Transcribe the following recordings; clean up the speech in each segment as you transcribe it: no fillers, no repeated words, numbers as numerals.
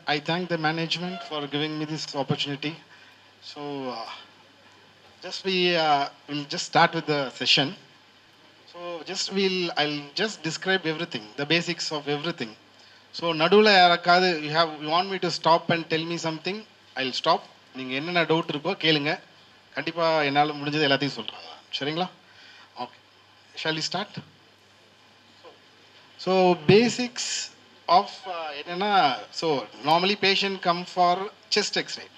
I thank the management for giving me this opportunity. So, we'll just start with the session. So, I'll just describe everything, the basics of everything. So, Nadula Yarakadu, you want me to stop and tell me something? I'll stop. நீங்க என்னென்ன doubt இருக்கோ கேளுங்க. கண்டிப்பா என்னால முடிஞ்சது எல்லாத்தையும் சொல்றேன். சரிங்களா? Okay. Shall we start? So basics of so normally patient come for chest X-ray.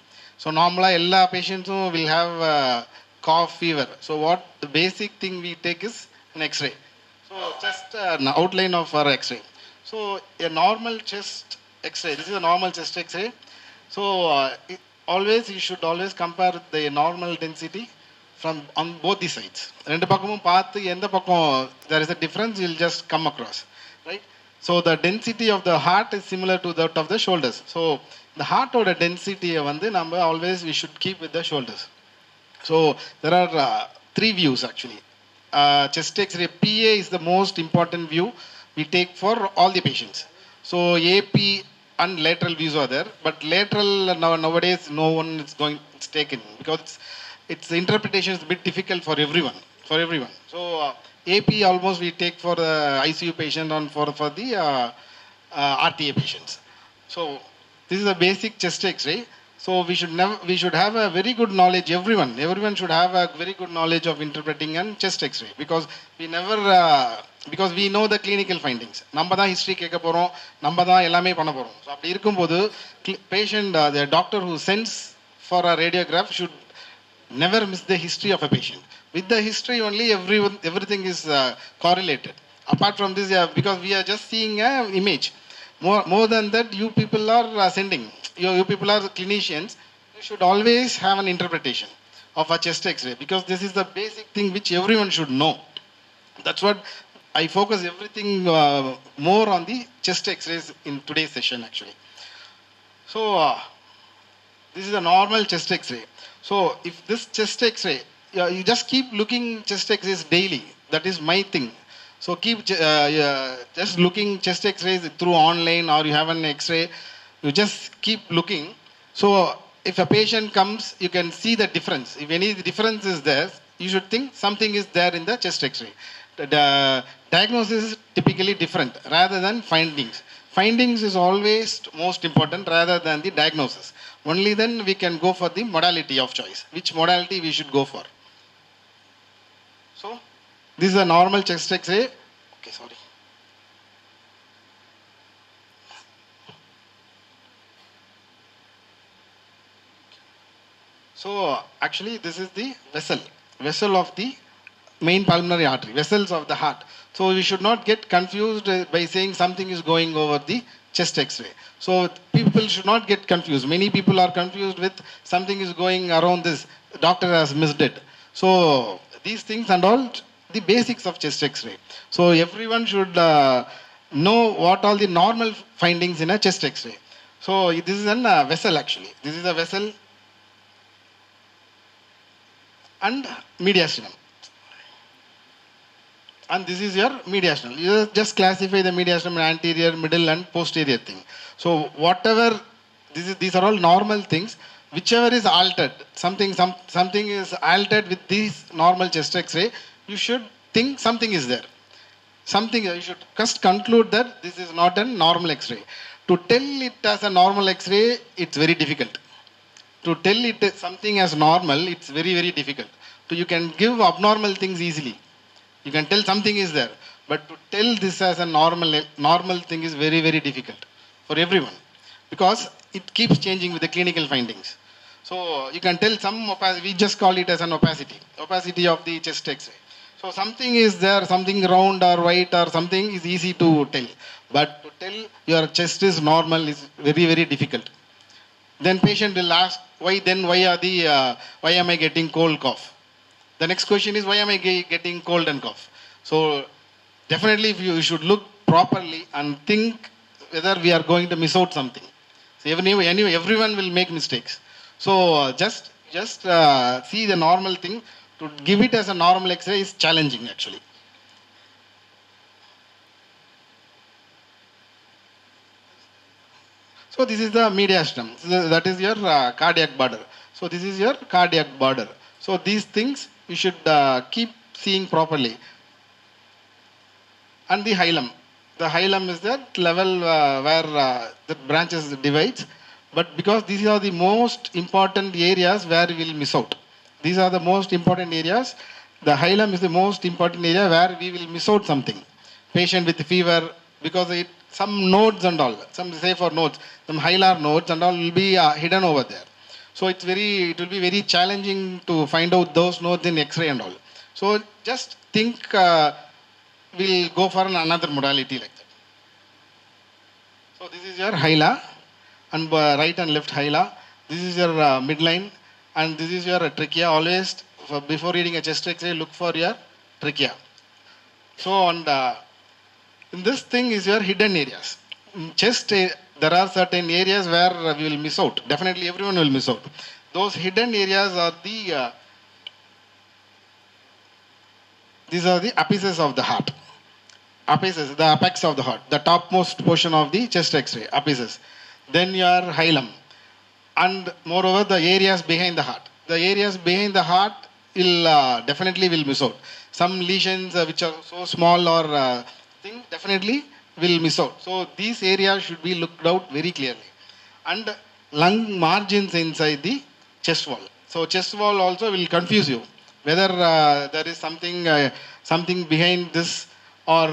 So normally all patients will have cough, fever. So what the basic thing we take is an X-ray. So just an outline of our X-ray. So a normal chest X-ray. This is a normal chest X-ray. So you should always compare the normal density from on both the sides. Rendu pakkamum paathu endha pakkam there is a difference, you'll just come across, right? So the density of the heart is similar to that of the shoulders. So the heart or the density number always we should keep with the shoulders. So there are three views actually. Chest X-ray PA is the most important view we take for all the patients. So AP and lateral views are there, but lateral nowadays no one is going it's taken because its interpretation is a bit difficult for everyone. So AP almost we take for the ICU patient and for the RTA patients. So this is a basic chest X-ray. So we should have a very good knowledge. Everyone should have a very good knowledge of interpreting and chest X-ray because because we know the clinical findings. நம்ம தான் history கேட்க போறோம், நம்ம தான் எல்லாமே பண்ண போறோம். So அப்படி இருக்கும்போது patient the doctor who sends for a radiograph should never miss the history of a patient. With the history only everything is correlated. Apart from this, because we are just seeing an image. More than that, you people are sending. You people are clinicians. You should always have an interpretation of a chest X-ray because this is the basic thing which everyone should know. That's what I focus everything more on the chest X-rays in today's session actually. So this is a normal chest X-ray. So if this chest X-ray, you just keep looking chest X-rays daily. That is my thing. So keep just looking chest X-rays through online or you have an X-ray. You just keep looking. So if a patient comes, you can see the difference. If any difference is there, you should think something is there in the chest X-ray. The diagnosis is typically different rather than findings. Findings is always most important rather than the diagnosis. Only then we can go for the modality of choice. Which modality we should go for. So this is a normal chest X-ray. Okay, sorry. So actually this is the vessel of the main pulmonary artery, vessels of the heart. So we should not get confused by saying something is going over the chest X-ray. So people should not get confused. Many people are confused with something is going around this. The doctor has missed it. So these things and all the basics of chest X-ray. So everyone should know what all the normal findings in a chest X-ray. So this is a vessel actually. This is a vessel and mediastinum. And this is your mediastinum. You just classify the mediastinum anterior, middle and posterior thing. So whatever, these are all normal things. Whichever is altered, something is altered with this normal chest X-ray, you should think something is there. You should just conclude that this is not a normal X-ray. To tell it as a normal X-ray, it's very difficult. To tell it something as normal, it's very, very difficult. So you can give abnormal things easily. You can tell something is there. But to tell this as a normal thing is very, very difficult for everyone. Because it keeps changing with the clinical findings. So you can tell some opacity, we just call it as an opacity of the chest X-ray. So something is there, something round or white or something is easy to tell. But to tell your chest is normal is very, very difficult. Then patient will ask, why am I getting cold cough? The next question is, why am I getting cold and cough? So definitely you should look properly and think whether we are going to miss out something. So everyone will make mistakes. So just see the normal thing. To give it as a normal X-ray is challenging actually. So this is the mediastinum. So that is your cardiac border. So this is your cardiac border. So these things you should keep seeing properly. And the hilum. The hilum is that level where the branches divides. But because these are the most important areas where we will miss out. These are the most important areas. The hilum is the most important area where we will miss out something. Patient with fever, because some nodes and all, some say for nodes, some hilar nodes and all will be hidden over there. So it will be very challenging to find out those nodes in X-ray and all. So just think we'll go for another modality like that. So this is your hila, and right and left hila. This is your midline, and this is your trachea. Always before reading a chest X-ray, look for your trachea. So in this thing is your hidden areas. In chest, there are certain areas where we will miss out. Definitely everyone will miss out. Those hidden areas are these are the apices of the heart. Apices, the apex of the heart, the topmost portion of the chest X-ray, apices. Then your hilum. And moreover, the areas behind the heart. The areas behind the heart will definitely will miss out. Some lesions which are so small or thing definitely will miss out. So these areas should be looked out very clearly. And lung margins inside the chest wall. So chest wall also will confuse you whether there is something behind this or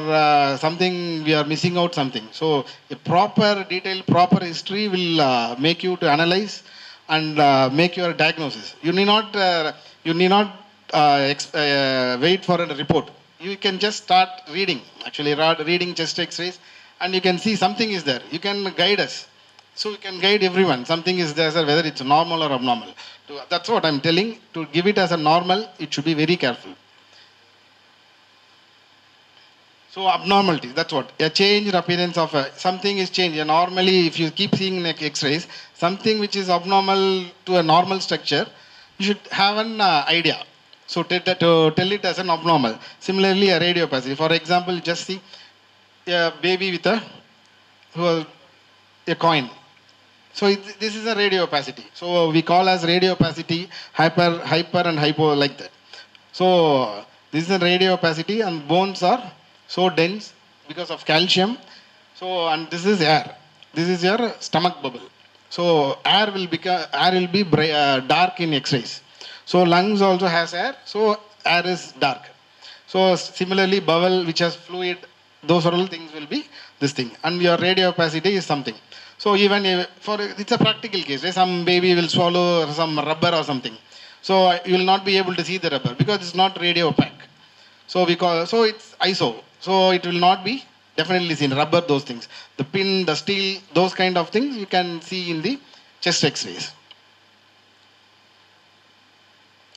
something we are missing out something. So a proper detailed proper history will make you to analyze and make your diagnosis. You need not wait for a report. You can just start reading, actually reading chest X-rays, and you can see something is there. You can guide us. So you can guide everyone. Something is there, sir, whether it's normal or abnormal. That's what I'm telling. To give it as a normal, it should be very careful. So abnormality, that's what. A changed appearance of something is changed. Normally, if you keep seeing X-rays, something which is abnormal to a normal structure, you should have an idea. So to tell it as an abnormal. Similarly, a radiopacity. For example, just see a baby with a coin. So this is a radiopacity. So we call as radiopacity hyper and hypo like that. So this is a radiopacity, and bones are so dense because of calcium. So and this is air. This is your stomach bubble. So air will be dark in X-rays. So lungs also has air, so air is dark. So similarly, bowel which has fluid, those all things will be this thing. And your radiopacity is something. So even it's a practical case, right? Some baby will swallow some rubber or something. So you will not be able to see the rubber because it's not radio opaque. So it's ISO. So it will not be definitely seen. Rubber, those things. The pin, the steel, those kind of things you can see in the chest X-rays.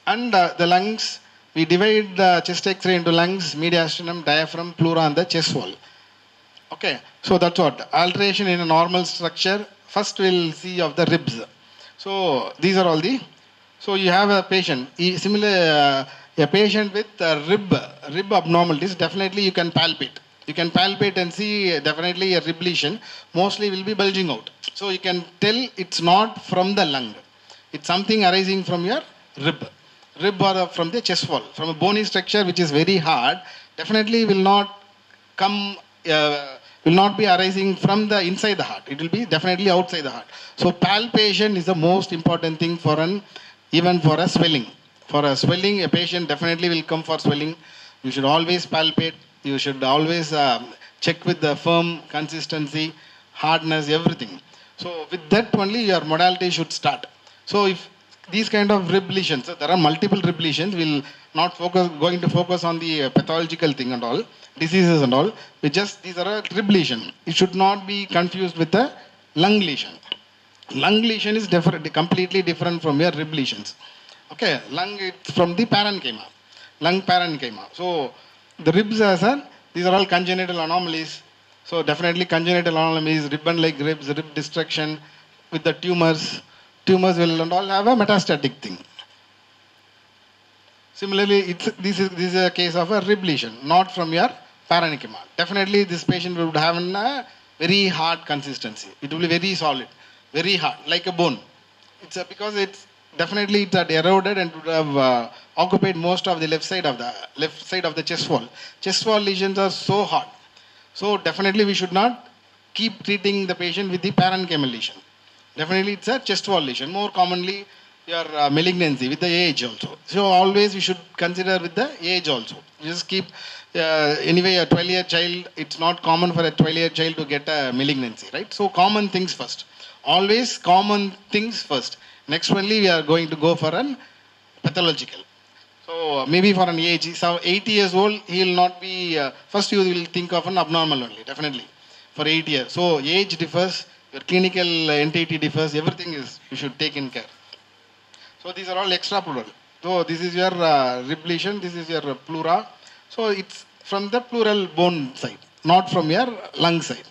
And the lungs, we divide the chest X-ray into lungs, mediastinum, diaphragm, pleura, and the chest wall. Okay, so that's what. Alteration in a normal structure. First we'll see of the ribs. So these are all so you have a patient. A patient with rib abnormalities, definitely you can palpate. You can palpate and see definitely a rib lesion. Mostly will be bulging out. So you can tell it's not from the lung. It's something arising from your rib or from the chest wall, from a bony structure which is very hard, definitely will not be arising from the inside the heart. It will be definitely outside the heart. So palpation is the most important thing even for a swelling. For a swelling, a patient definitely will come for swelling. You should always palpate. You should always check with the firm consistency, hardness, everything. So with that only your modality should start. So if these kind of rib lesions, there are multiple rib lesions. We'll not going to focus on the pathological thing and all, diseases and all. These are a rib lesion. It should not be confused with a lung lesion. Lung lesion is completely different from your rib lesions. Okay, lung it's from the parenchyma, lung parenchyma. So the ribs these are all congenital anomalies. So definitely congenital anomalies, ribbon-like ribs, rib destruction with the tumors. Tumors will and all have a metastatic thing. Similarly, this is a case of a rib lesion, not from your parenchyma. Definitely, this patient would have a very hard consistency. It will be very solid, very hard, like a bone. It's because it's definitely it had eroded and would have occupied most of the left side of the chest wall. Chest wall lesions are so hard. So definitely we should not keep treating the patient with the parenchymal lesion. Definitely it's a chest wall lesion. More commonly your malignancy with the age also. So always we should consider with the age also. You just keep anyway a 12-year child, it's not common for a 12-year child to get a malignancy, right? So common things first. Always common things first. Next only we are going to go for an pathological. So maybe for an age, so 80 years old, he will not be, first you will think of an abnormal only, definitely, for 8 years. So age differs, your clinical entity differs, everything is, you should take in care. So these are all extra pleural. So this is your rib lesion, this is your pleura. So it's from the pleural bone side, not from your lung side.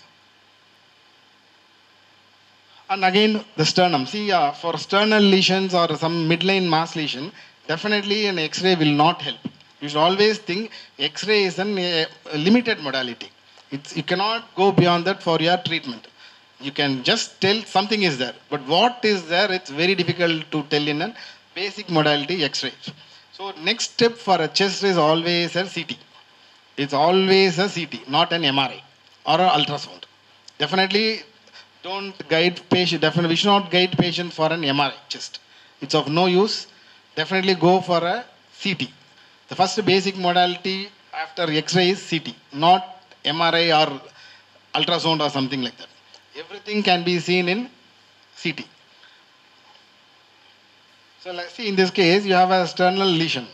And again, the sternum. See, for sternal lesions or some midline mass lesion, definitely an X-ray will not help. You should always think X-ray is a limited modality. You cannot go beyond that for your treatment. You can just tell something is there. But what is there, it's very difficult to tell in a basic modality X-ray. So next step for a chest is always a CT. It's always a CT, not an MRI or an ultrasound. Definitely don't guide patient. Definitely we should not guide patient for an MRI chest. It's of no use. Definitely go for a CT. The first basic modality after X-ray is CT, not MRI or ultrasound or something like that. Everything can be seen in CT. So let's see, in this case you have a sternal lesion.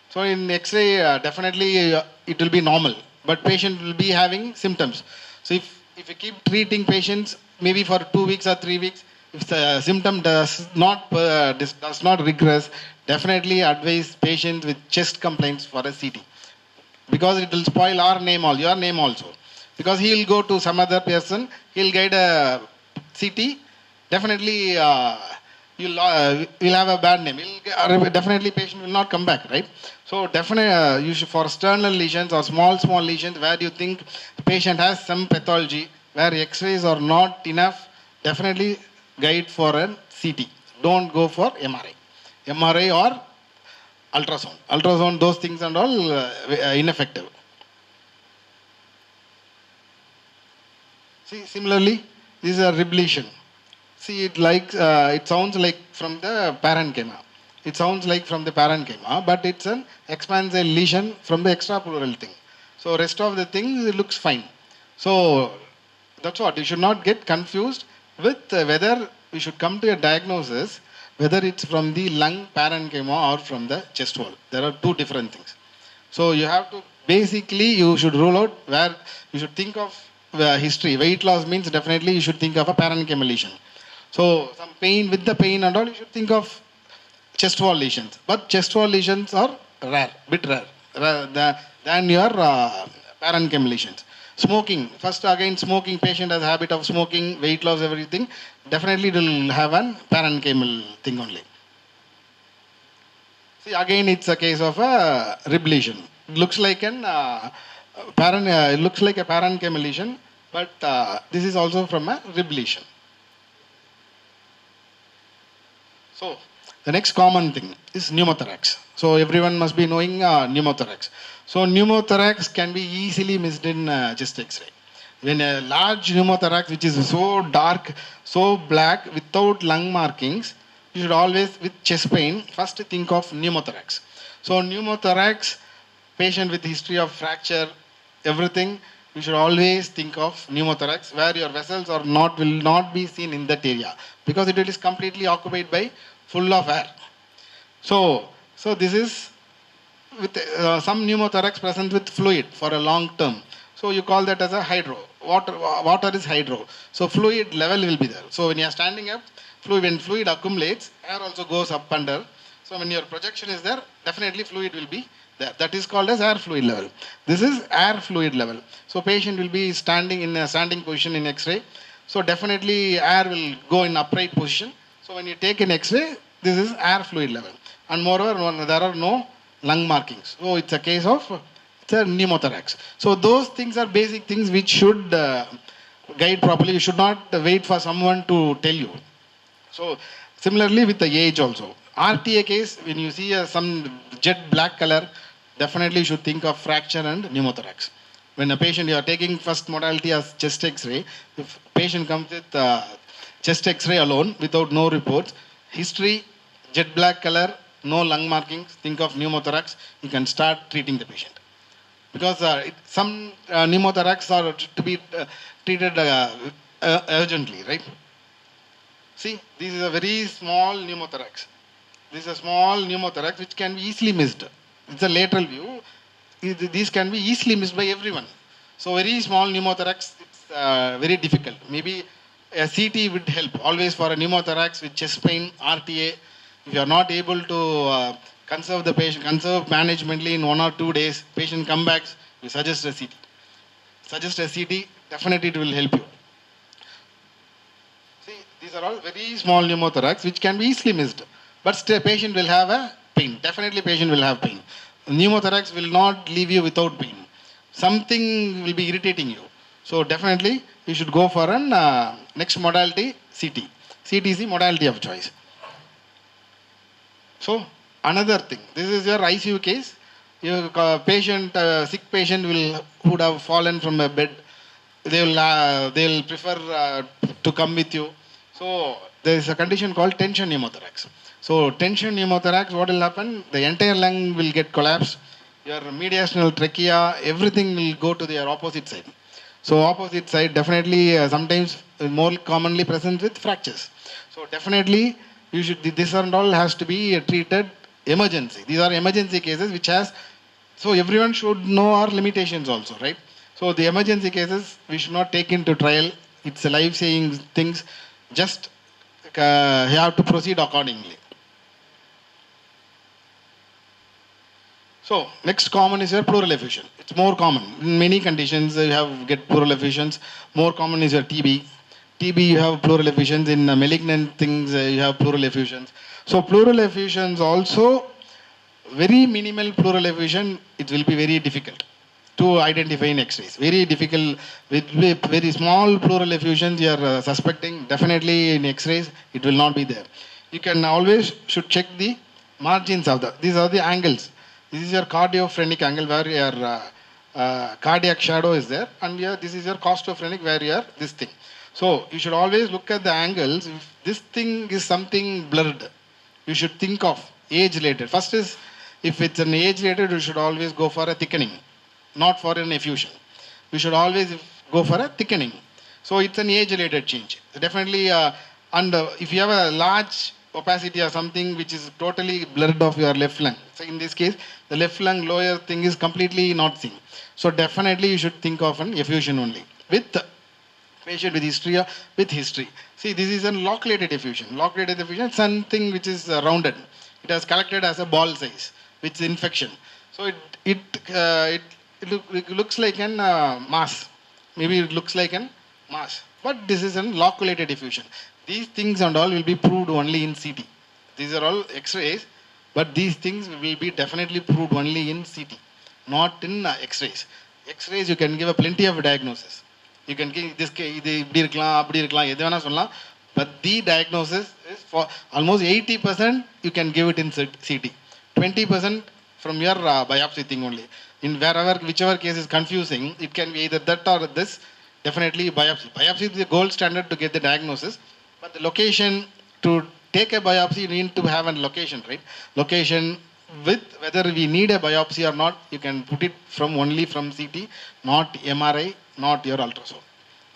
So in X-ray definitely it will be normal, but patient will be having symptoms. So if you keep treating patients maybe for 2 weeks or 3 weeks, if the symptom does not regress, definitely advise patients with chest complaints for a CT, because it will spoil our name, your name also. Because he will go to some other person, he will guide a CT, definitely you'll have a bad name. Definitely patient will not come back, right? So definitely you should, for sternal lesions or small lesions where you think the patient has some pathology, where X-rays are not enough, definitely guide for a CT. Don't go for MRI. MRI or ultrasound. Ultrasound, those things and all ineffective. See, similarly, this is a rib lesion. See, it sounds like from the parenchyma. It sounds like from the parenchyma, but it's an expansile lesion from the extrapleural thing. So rest of the things, it looks fine. So that's what, you should not get confused with whether we should come to a diagnosis, whether it's from the lung parenchyma or from the chest wall. There are two different things. So you have to, basically you should rule out where you should think of history. Weight loss means definitely you should think of a parenchymal lesion. So some pain, with the pain and all, you should think of chest wall lesions. But chest wall lesions are rare, bit rare than your parenchymal lesions. Smoking, first again smoking, patient has a habit of smoking, weight loss, everything, definitely it will have an parenchymal thing only. See, again it's a case of a rib lesion. It looks like a parenchymal lesion, but this is also from a rib lesion. So the next common thing is pneumothorax. So everyone must be knowing pneumothorax. So pneumothorax can be easily missed in chest X-ray. When a large pneumothorax which is so dark, so black, without lung markings, you should always, with chest pain, first think of pneumothorax. So pneumothorax, patient with history of fracture, everything, you should always think of pneumothorax, where your vessels will not be seen in that area, because it is completely occupied by full of air. So this is with some pneumothorax present with fluid for a long term. So you call that as a hydro. Water is hydro. So fluid level will be there. So when you are standing up, when fluid accumulates, air also goes up under. So when your projection is there, definitely fluid will be there. That is called as air fluid level. This is air fluid level. So patient will be standing in a standing position in X-ray. So definitely air will go in upright position. So when you take an X-ray, this is air fluid level. And moreover, there are no lung markings. So it's a case of it's a pneumothorax. So those things are basic things which should guide properly. You should not wait for someone to tell you. So similarly with the age also. RTA case, when you see some jet black color, definitely you should think of fracture and pneumothorax. When a patient, you are taking first modality as chest X-ray, if patient comes with chest X-ray alone without no reports, history, jet black color, no lung markings, think of pneumothorax, you can start treating the patient. Because some pneumothorax are to be treated urgently, right? See, this is a very small pneumothorax. This is a small pneumothorax which can be easily missed. It's a lateral view. These can be easily missed by everyone. So very small pneumothorax, it's very difficult. Maybe a CT would help. Always for a pneumothorax with chest pain, RTA, if you are not able to conserve the patient, conserve managementally in 1 or 2 days, patient comes back, you suggest a CT. Suggest a CT, definitely it will help you. See, these are all very small pneumothorax which can be easily missed. But still patient will have a pain. Definitely patient will have pain. Pneumothorax will not leave you without pain. Something will be irritating you. So definitely you should go for an next modality, CT. CT is the modality of choice. So another thing, this is your ICU case. Your patient, sick patient would have fallen from a bed. They'll prefer to come with you. So there is a condition called tension pneumothorax. So tension pneumothorax, what will happen? The entire lung will get collapsed. Your mediastinal trachea, everything will go to their opposite side. So opposite side definitely sometimes more commonly present with fractures. So definitely you should, this and all has to be treated emergency. These are emergency cases which has, so everyone should know our limitations also, right? So the emergency cases we should not take into trial. It's a life-saving things. Just you have to proceed accordingly. So next common is your pleural effusion. It's more common. In many conditions you have get pleural effusions. More common is your TB. TB you have pleural effusions. In malignant things you have pleural effusions. So pleural effusions also, very minimal pleural effusion, it will be very difficult to identify in X-rays. Very difficult with very small pleural effusions you are suspecting. Definitely in X-rays it will not be there. You can always should check the margins of these are the angles. This is your cardiophrenic angle where your cardiac shadow is there, and here this is your costophrenic where you are this thing. So you should always look at the angles. If this thing is something blurred, you should think of age related. First is, if it's an age related, you should always go for a thickening, not for an effusion. You should always go for a thickening. So it's an age related change. Definitely, and if you have a large opacity or something which is totally blurred of your left lung. So in this case, the left lung lower thing is completely not seen. So definitely you should think of an effusion only. With patient with history with history. See, this is a loculated effusion. Loculated effusion is something which is rounded. It has collected as a ball size, which is infection. So it looks like an mass. Maybe it looks like an mass. But this is a loculated effusion. These things and all will be proved only in CT. These are all X-rays, but these things will be definitely proved only in CT, not in X-rays. X-rays you can give a plenty of diagnosis. You can give this, but the diagnosis is for almost 80% you can give it in CT. 20% from your biopsy thing only. In whichever case is confusing, it can be either that or this. Definitely biopsy. Biopsy is the gold standard to get the diagnosis. But the location, to take a biopsy, you need to have a location, right? Location with whether we need a biopsy or not, you can put it only from CT, not MRI, not your ultrasound.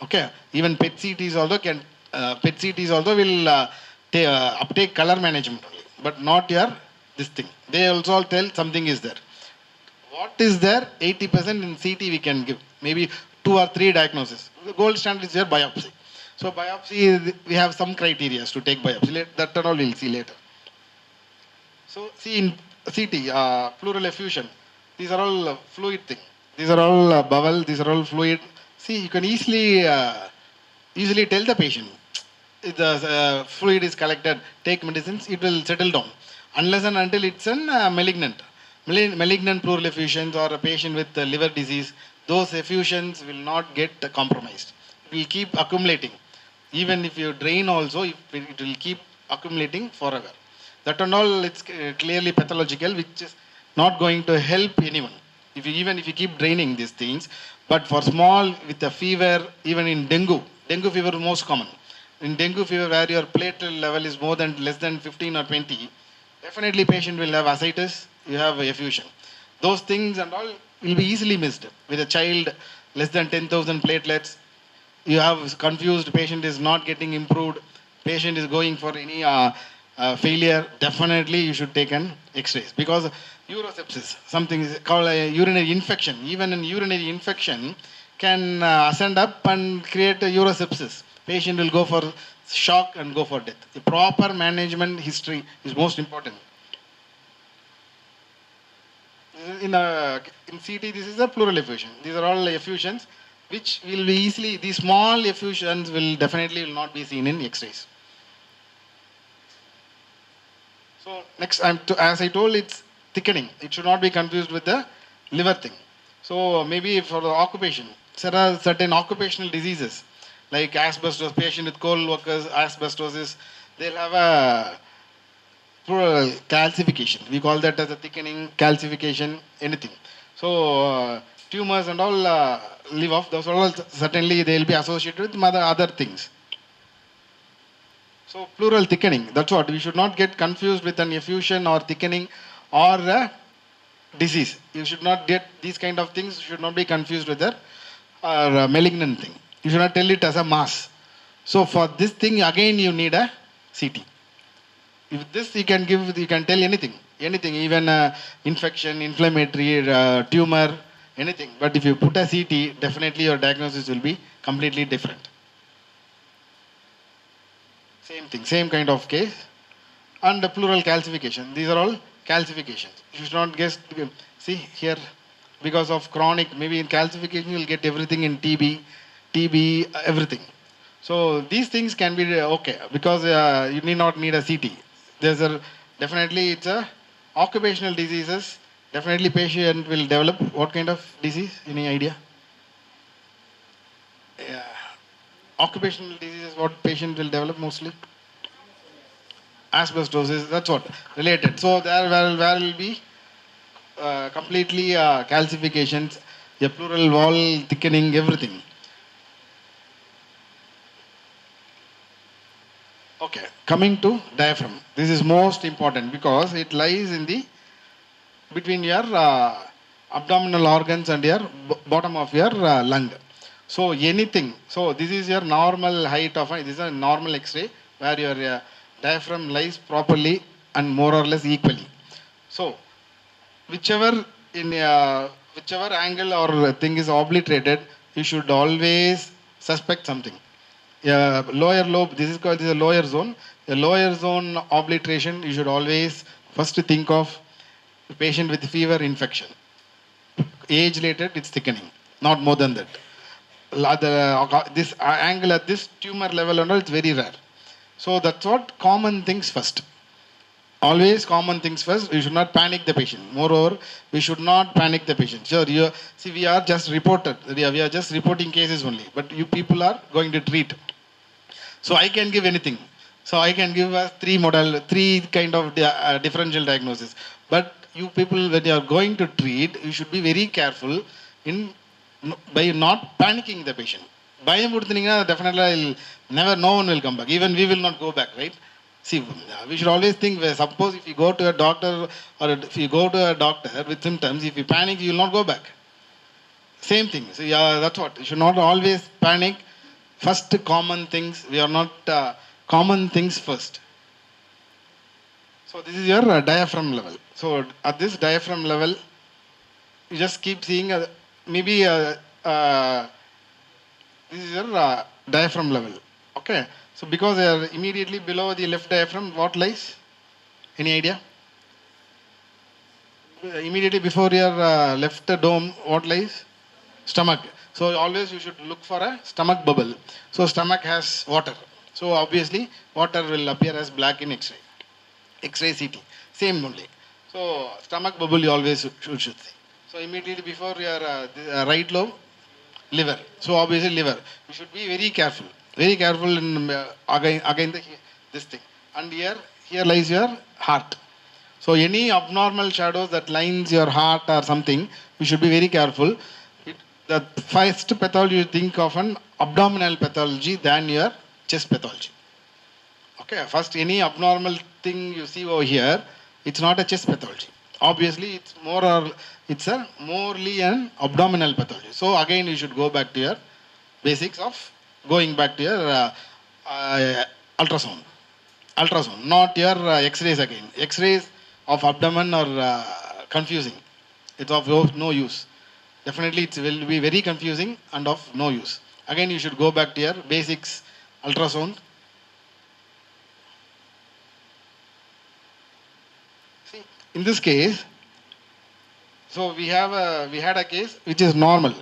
Okay. Even PET CTs also can, PET CTs also will uptake color management only, but not your this thing. They also tell something is there. What is there? 80% in CT we can give. Maybe 2 or 3 diagnoses. The gold standard is your biopsy. So biopsy, we have some criteria to take biopsy. That all we'll see later. So see in CT, pleural effusion. These are all fluid thing. These are all bowel. These are all fluid. See, you can easily tell the patient. If the fluid is collected, take medicines, it will settle down. Unless and until it's an malignant pleural effusions or a patient with liver disease, those effusions will not get compromised. It will keep accumulating. Even if you drain also, it will keep accumulating forever. That and all, it's clearly pathological, which is not going to help anyone. Even if you keep draining these things, but for small with a fever, even in dengue fever is most common. In dengue fever, where your platelet level is more than less than 15 or 20, definitely patient will have ascites, you have effusion. Those things and all will be easily missed. With a child less than 10,000 platelets, you have confused, patient is not getting improved, patient is going for any failure, definitely you should take an x-rays, because urosepsis, something is called a urinary infection. Even an urinary infection can ascend up and create a urosepsis. Patient will go for shock and go for death. The proper management history is most important. In CT, this is a pleural effusion. These are all effusions which will be easily, these small effusions will definitely not be seen in x-rays. So next, as I told, it's thickening. It should not be confused with the liver thing. So maybe for the occupation, there are certain occupational diseases like asbestos, patient with coal workers, asbestosis, they'll have a pleural calcification. We call that as a thickening, calcification, anything. So tumors and all live off. Those all certainly they will be associated with other things. So pleural thickening, that's what. We should not get confused with an effusion or thickening or a disease. You should not get these kind of things, should not be confused with a malignant thing. You should not tell it as a mass. So for this thing, again you need a CT. If this you can tell anything, even infection, inflammatory, tumor, anything. But if you put a CT, definitely your diagnosis will be completely different. Same thing, same kind of case. And the pleural calcification. These are all calcifications. You should not guess. See here, because of chronic, maybe in calcification you will get everything in TB, everything. So these things can be okay because you need not need a CT. Definitely it's a occupational diseases. Definitely patient will develop what kind of disease? Any idea? Yeah. Occupational diseases, what patient will develop mostly? Asbestosis, that's what, related. So there will be completely calcifications, the pleural wall thickening, everything. Okay, coming to diaphragm. This is most important because it lies in the between your abdominal organs and your bottom of your lung. So anything. So this is your normal height of this is a normal X-ray where your diaphragm lies properly and more or less equally. So whichever angle or thing is obliterated, you should always suspect something. Lower lobe, this is a lower zone. The lower zone obliteration, you should always first think of the patient with fever, infection. Age related, it's thickening, not more than that. This angle at this tumor level and all, it's very rare. So that's what common things first. Always common things first. We should not panic the patient. Moreover, we should not panic the patient. Sure, we are just reported. We are just reporting cases only. But you people are going to treat. So I can give anything. So I can give us three kind of differential diagnosis. But you people, when you are going to treat, you should be very careful by not panicking the patient. Definitely no one will come back. Even we will not go back, right? See, we should always think, suppose if you go to a doctor or if you go to a doctor with symptoms, if you panic, you will not go back. Same thing. So that's what. You should not always panic. First common things, we are not common things first. So this is your diaphragm level. So at this diaphragm level, you just keep seeing this is your diaphragm level. Okay. So because they are immediately below the left diaphragm, what lies? Any idea? Immediately before your left dome, what lies? Stomach. So always you should look for a stomach bubble. So stomach has water. So obviously water will appear as black in X-ray. X-ray CT. Same only. So stomach bubble you always should see. So immediately before your right lobe, liver. So obviously liver. We should be very careful. Very careful in again this thing. And here lies your heart. So any abnormal shadows that lines your heart or something, we should be very careful. The first pathology you think of an abdominal pathology than your chest pathology. Okay, first any abnormal thing you see over here, it's not a chest pathology. Obviously, it's morely an abdominal pathology. So again, you should go back to your basics of going back to your ultrasound. Ultrasound, not your X-rays again. X-rays of abdomen are confusing. It's of no use. Definitely it will be very confusing and of no use. Again, you should go back to your basics, ultrasound. See, in this case, so we had a case which is normal.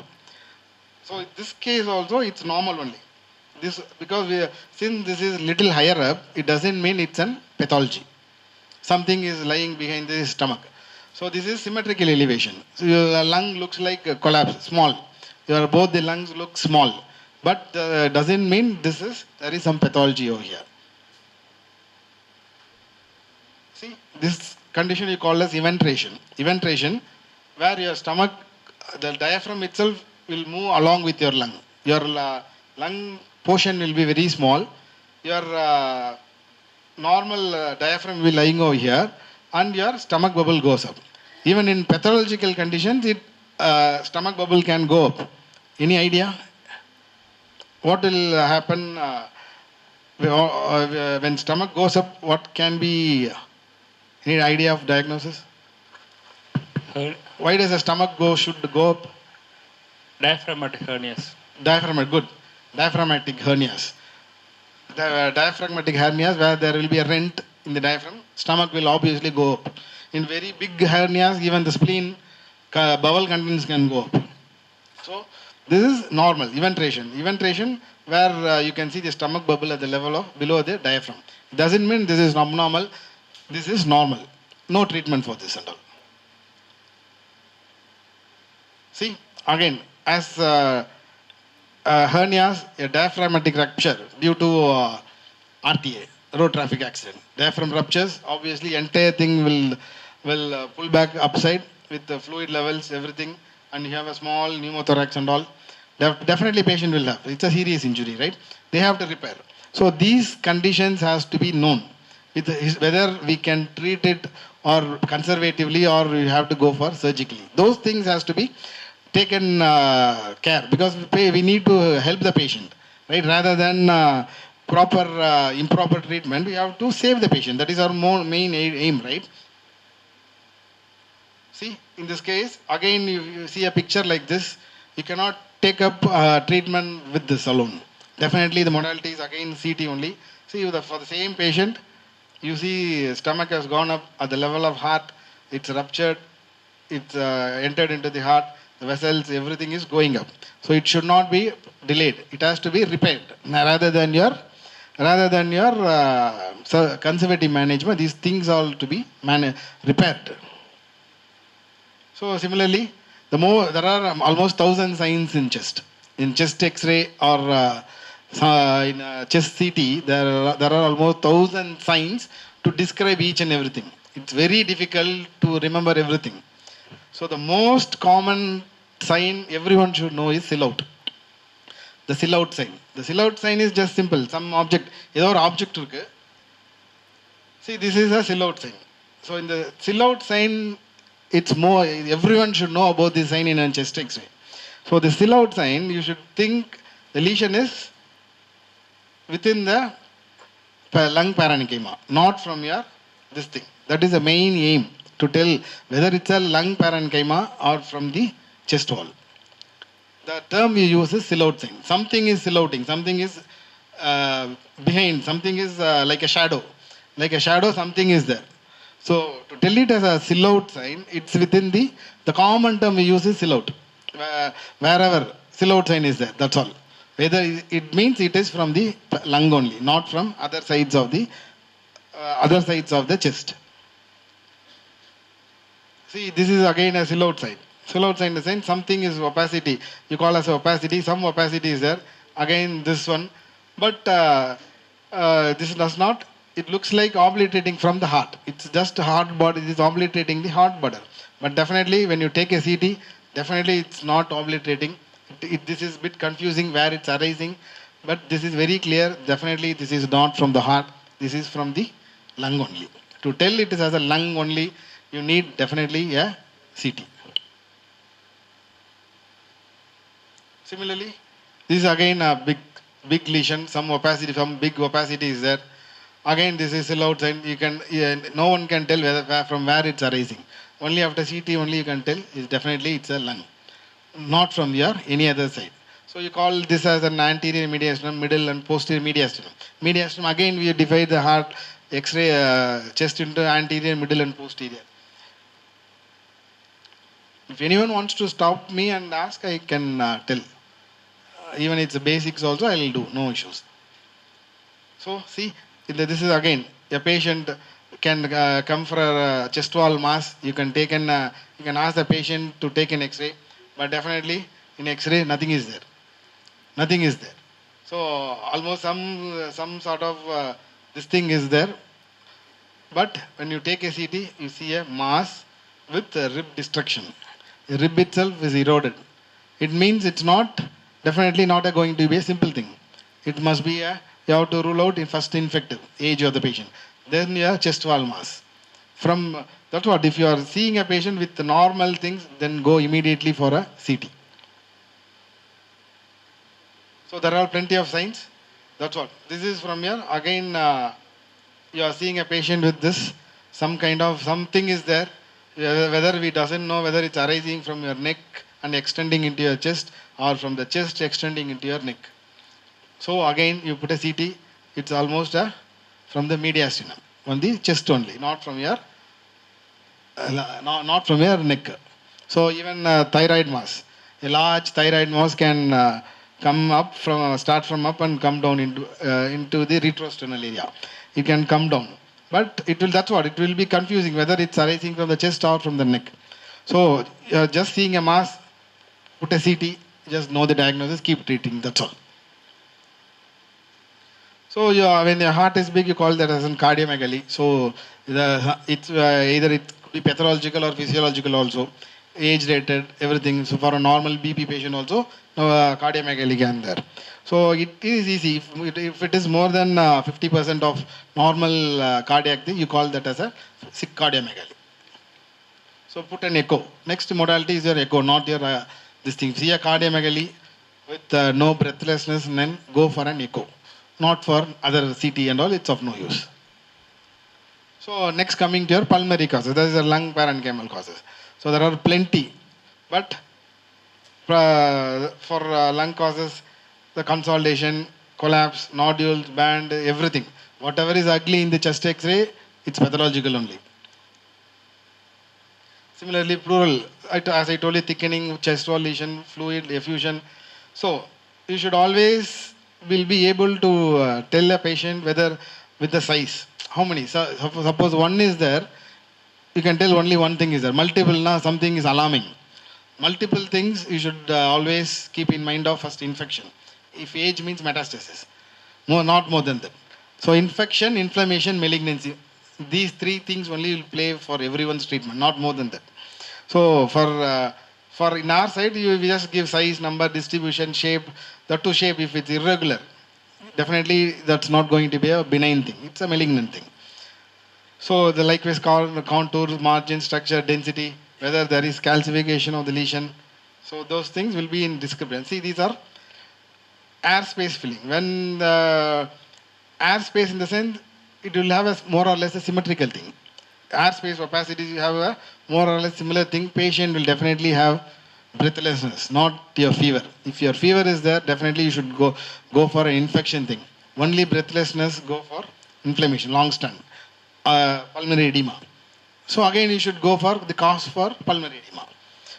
So in this case also it's normal only. This because since this is little higher up, it doesn't mean it's an pathology. Something is lying behind the stomach. So this is symmetrical elevation. So your lung looks like a collapse, small. Both the lungs look small. But doesn't mean there is some pathology over here. See, this condition you call as eventration. Eventration, where your stomach, the diaphragm itself will move along with your lung. Your lung portion will be very small. Your normal diaphragm will be lying over here, and your stomach bubble goes up. Even in pathological conditions, stomach bubble can go up. Any idea? What will happen when stomach goes up? What can be? Any idea of diagnosis? Why does the stomach should go up? Diaphragmatic hernias. Good. Diaphragmatic hernias. The diaphragmatic hernias where there will be a rent in the diaphragm, stomach will obviously go up. In very big hernias, even the spleen, bowel contents can go up. So this is normal, eventration. Eventration where you can see the stomach bubble at the level of below the diaphragm. It doesn't mean this is abnormal. This is normal. No treatment for this at all. See, again, as hernias, a diaphragmatic rupture due to RTA, road traffic accident. Diaphragm ruptures, obviously entire thing will pull back upside with the fluid levels, everything, and you have a small pneumothorax and all. Definitely patient will have. It's a serious injury, right? They have to repair. So these conditions has to be known. Whether we can treat it or conservatively or we have to go for surgically. Those things has to be taken care because we need to help the patient, right? Rather than improper treatment, we have to save the patient. That is our main aim, right? See, in this case, again, you see a picture like this, you cannot take up treatment with this alone. Definitely the modality is again CT only. See, for the same patient, you see stomach has gone up at the level of heart, it's ruptured, it's entered into the heart, the vessels, everything is going up. So it should not be delayed. It has to be repaired. Rather than your conservative management, these things all to be repaired. So similarly, there are almost 1,000 signs in chest. In chest X-ray or in chest CT, there are almost 1,000 signs to describe each and everything. It's very difficult to remember everything. So the most common sign everyone should know is silhouette. The silhouette sign. The silhouette sign is just simple. Some object, either object. See, this is a silhouette sign. So in the silhouette sign, it's more, everyone should know about this sign in a chest X-ray. So the silhouette sign, you should think the lesion is within the lung parenchyma, not from your this thing. That is the main aim, to tell whether it's a lung parenchyma or from the chest wall. The term we use is silhouette sign. Something is silhouetting, something is behind, something is like a shadow. Like a shadow, something is there. So to tell it as a silhouette sign, it's within the common term we use is silhouette. Wherever silhouette sign is there, that's all. Whether it means it is from the lung only, not from other sides of the chest. See, this is again a silhouette sign. Silhouette sign in the sense something is opacity. You call as opacity. Some opacity is there. Again, this one. But this does not. It looks like obliterating from the heart. It's just heart border. It is obliterating the heart border. But definitely, when you take a CT, definitely it's not obliterating. This is a bit confusing where it's arising. But this is very clear. Definitely, this is not from the heart. This is from the lung only. To tell it is as a lung only, you need definitely a CT. Similarly, this is again a big lesion, some opacity, some big opacity is there. Again, this is silhouette sign. You can, no one can tell from where it's arising. Only after CT only you can tell is definitely it's a lung, not from your any other side. So you call this as an anterior mediastinum, middle and posterior mediastinum. Mediastinum again we divide the heart X-ray chest into anterior, middle and posterior. If anyone wants to stop me and ask, I can tell. Even it's the basics also I will do, no issues. So see, this is again a patient can come for a chest wall mass. You can take an you can ask the patient to take an X-ray, but definitely in X-ray nothing is there. Nothing is there. So almost some sort of this thing is there. But when you take a CT, you see a mass with rib destruction. The rib itself is eroded. It means it's not definitely not going to be a simple thing. It must be you have to rule out in first infective age of the patient. Then your chest wall mass. From that's what if you are seeing a patient with the normal things, then go immediately for a CT. So there are plenty of signs. That's what. This is from here. Again, you are seeing a patient with this. Some kind of something is there. Whether we doesn't know whether it's arising from your neck and extending into your chest or from the chest extending into your neck. So again, you put a CT. It's almost from the mediastinum, on the chest only, not from your not from your neck. So even thyroid mass, a large thyroid mass can come up from start from up and come down into the retrosternal area. It can come down, but it will. That's what it will be confusing whether it's arising from the chest or from the neck. So just seeing a mass, put a CT, just know the diagnosis, keep treating. That's all. So when your heart is big, you call that as a cardiomegaly. So it's either it could be pathological or physiological also, age rated, everything. So for a normal BP patient also, cardiomegaly can there. So it is easy. If it is more than 50% of normal cardiac thing, you call that as a sick cardiomegaly. So put an echo. Next modality is your echo, not your this thing. See a cardiomegaly with no breathlessness, and then go for an echo. Not for other CT and all, it's of no use. So next coming to your pulmonary causes, that is the lung parenchymal causes. So there are plenty, but for lung causes, the consolidation, collapse, nodules, band, everything. Whatever is ugly in the chest X-ray, it's pathological only. Similarly, pleural, as I told you, thickening, chest wall lesion, fluid effusion. So you should always will be able to tell a patient whether with the size, how many. So, suppose one is there, you can tell only one thing is there. Multiple, something is alarming. Multiple things you should always keep in mind of first infection. If age means metastasis, not more than that. So infection, inflammation, malignancy. These three things only will play for everyone's treatment, not more than that. So for in our side, we just give size, number, distribution, shape. That to shape, if it's irregular, definitely that's not going to be a benign thing. It's a malignant thing. So the likewise contour, margin, structure, density, whether there is calcification of the lesion. So those things will be in discrepancy. These are airspace filling. When the airspace in the sense, it will have a more or less a symmetrical thing. Airspace opacities, you have a more or less similar thing. Patient will definitely have breathlessness, not your fever. If your fever is there, definitely you should go for an infection thing. Only breathlessness, go for inflammation, long stand, pulmonary edema. So again, you should go for the cause for pulmonary edema.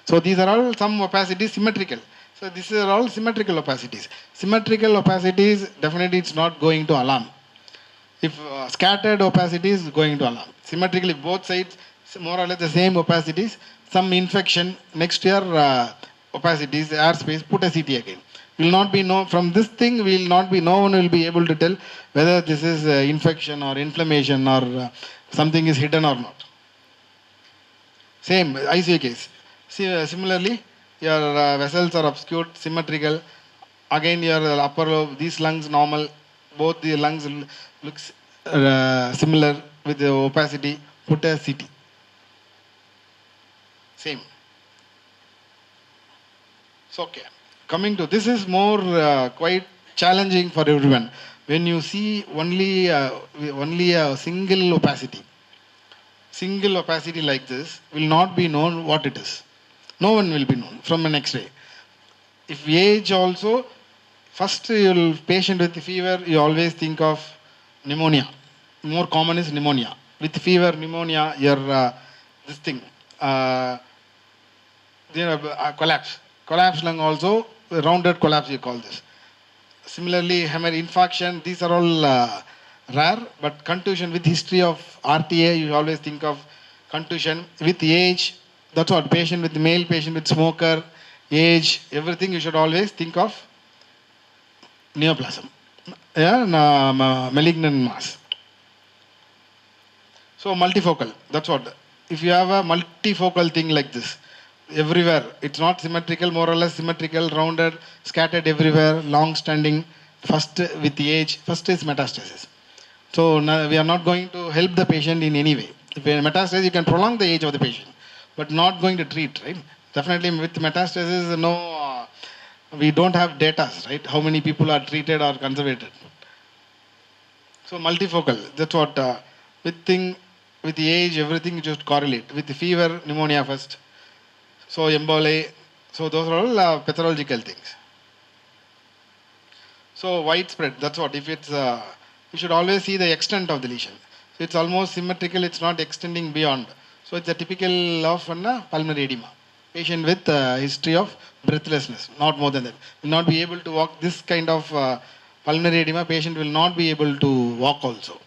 So these are all some opacities symmetrical. So these are all symmetrical opacities. Symmetrical opacities, definitely it's not going to alarm. If scattered opacity is going to alarm. Symmetrically, both sides more or less the same opacities, some infection, next year opacities, airspace, put a CT again. Will not be no, from this thing will not be, no one will be able to tell whether this is infection or inflammation or something is hidden or not. Same ICU case. See, similarly, your vessels are obscured, symmetrical. Again, your upper lobe, these lungs normal, both the lungs looks similar with the opacity. Put a CT. Same. So okay. Coming to this is more quite challenging for everyone. When you see only a single opacity like this will not be known what it is. No one will be known from an X-ray. If age also, first you'll patient with fever, you always think of pneumonia. More common is pneumonia. With fever, pneumonia, your this thing, collapse. Collapse lung also, rounded collapse you call this. Similarly, hemorrhage infarction, these are all rare, but contusion with history of RTA, you always think of contusion. With age, that's what, patient with male, patient with smoker, age, everything you should always think of neoplasm, malignant mass. So multifocal, that's what. If you have a multifocal thing like this, everywhere, it's not symmetrical, more or less symmetrical, rounded, scattered everywhere, long standing, first with the age, first is metastasis. So now we are not going to help the patient in any way. If you have metastasis, you can prolong the age of the patient, but not going to treat, right? Definitely with metastasis, no, we don't have data, right? How many people are treated or conservated. So multifocal, that's what, with the age, everything just correlate. With the fever, pneumonia first. So emboli, so those are all pathological things. So widespread, that's what, if it's, you should always see the extent of the lesion. So it's almost symmetrical, it's not extending beyond. So it's a typical of pulmonary edema. Patient with history of breathlessness, not more than that. Will not be able to walk. This kind of pulmonary edema, patient will not be able to walk also.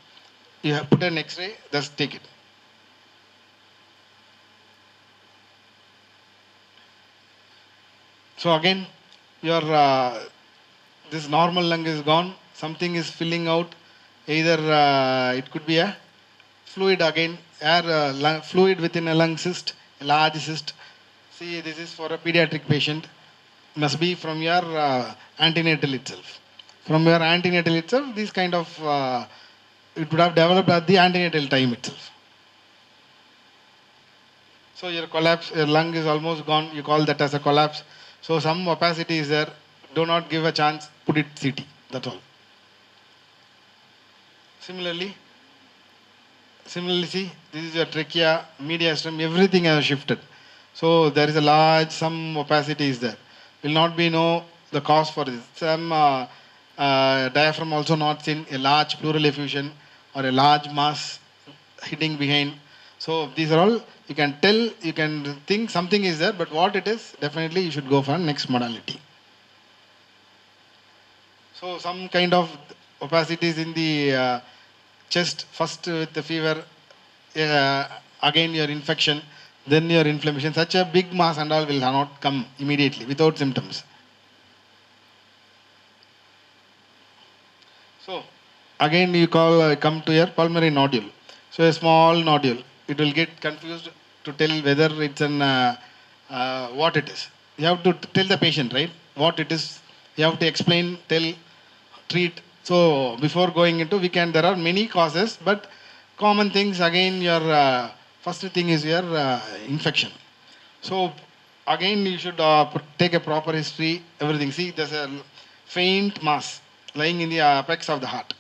You have put an X-ray, just take it. So again, your this normal lung is gone. Something is filling out. Either it could be a fluid again, air fluid within a lung cyst, a large cyst. See, this is for a pediatric patient. Must be from your antenatal itself. From your antenatal itself, this kind of it would have developed at the antenatal time itself. So your collapse, your lung is almost gone. You call that as a collapse. So some opacity is there. Do not give a chance. Put it CT. That's all. Similarly, see, this is your trachea, mediastinum, everything has shifted. So there is a large, some opacity is there. Will not be know the cause for this. Some diaphragm also not seen, a large pleural effusion or a large mass hitting behind. So these are all, you can tell, you can think something is there, but what it is, definitely you should go for next modality. So some kind of opacities in the chest, first with the fever, again your infection, then your inflammation. Such a big mass and all will not come immediately without symptoms. So again you come to your pulmonary nodule. So a small nodule, it will get confused to tell whether it's an what it is. You have to tell the patient, right, what it is. You have to explain, tell, treat. So before going into, there are many causes, but common things, again your first thing is your infection. So again you should take a proper history, everything. See, there's a faint mass lying in the apex of the heart.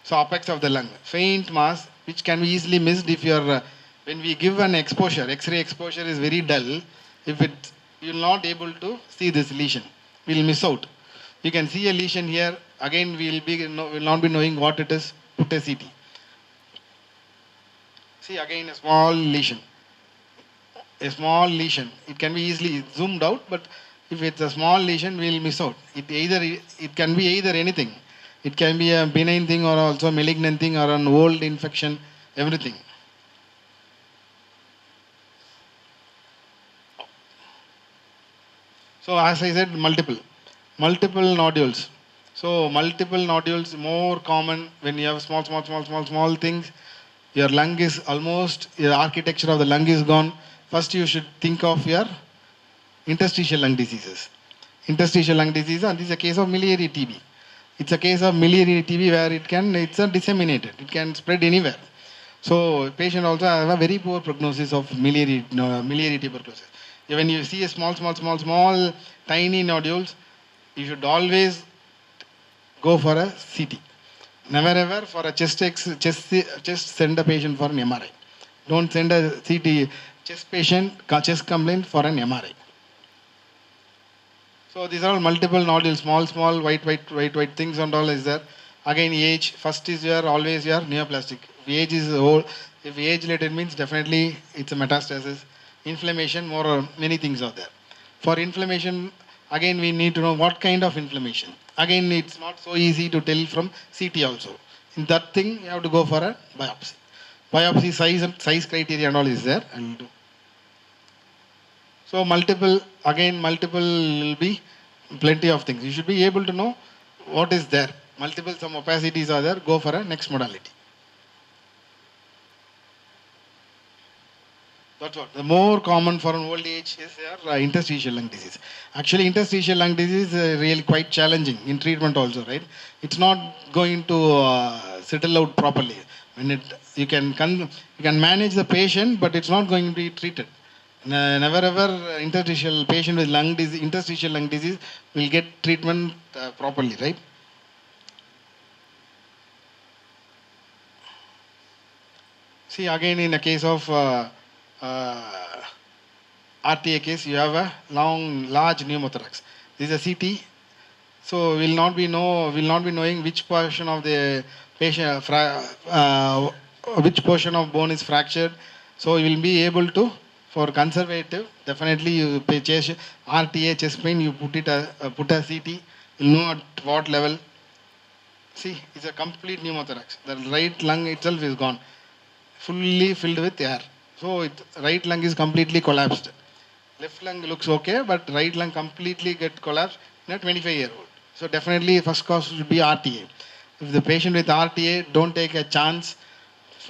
So apex of the lung, faint mass which can be easily missed if you are, when we give an exposure, X-ray exposure is very dull. If it, you will not able to see this lesion, we will miss out. You can see a lesion here, again we will not be knowing what it is, put a CT. See, again a small lesion. A small lesion, it can be easily zoomed out, but if it's a small lesion, we will miss out. It can be either anything. It can be a benign thing or also malignant thing or an old infection, everything. So as I said, multiple nodules. So multiple nodules more common when you have small things. Your lung is almost, your architecture of the lung is gone. First you should think of your interstitial lung diseases. Interstitial lung disease, and this is a case of miliary TB. It's a case of miliary TB where it's a disseminated. It can spread anywhere. So patient also have a very poor prognosis of miliary tuberculosis. When you see a small, tiny nodules, you should always go for a CT. Never ever for a chest send a patient for an MRI. Don't send a CT chest patient, chest complaint for an MRI. So these are all multiple nodules, small, white things and all is there. Again, age, first is always your neoplastic. If age is old, if age later means definitely it's a metastasis. Inflammation, many things are there. For inflammation, again we need to know what kind of inflammation. Again, it's not so easy to tell from CT also. In that thing, you have to go for a biopsy. Biopsy size criteria and all is there. And so multiple will be plenty of things. You should be able to know what is there. Some opacities are there, go for a next modality. That's what. The more common for an old age is your interstitial lung disease. Actually, interstitial lung disease is really quite challenging in treatment also, right? It's not going to settle out properly. You can manage the patient, but it's not going to be treated. Never ever interstitial patient with interstitial lung disease will get treatment properly, right? See, again in a case of RTA case, you have a large pneumothorax. This is a CT, so will not be knowing which portion of the patient, which portion of bone is fractured. So you will be able to, for conservative, definitely you chase RTA chest pain, you put a CT, you'll know at what level. See, it's a complete pneumothorax. The right lung itself is gone, fully filled with air. So right lung is completely collapsed. Left lung looks okay, but right lung completely get collapsed in a 25-year-old. So definitely first cause should be RTA. If the patient with RTA, don't take a chance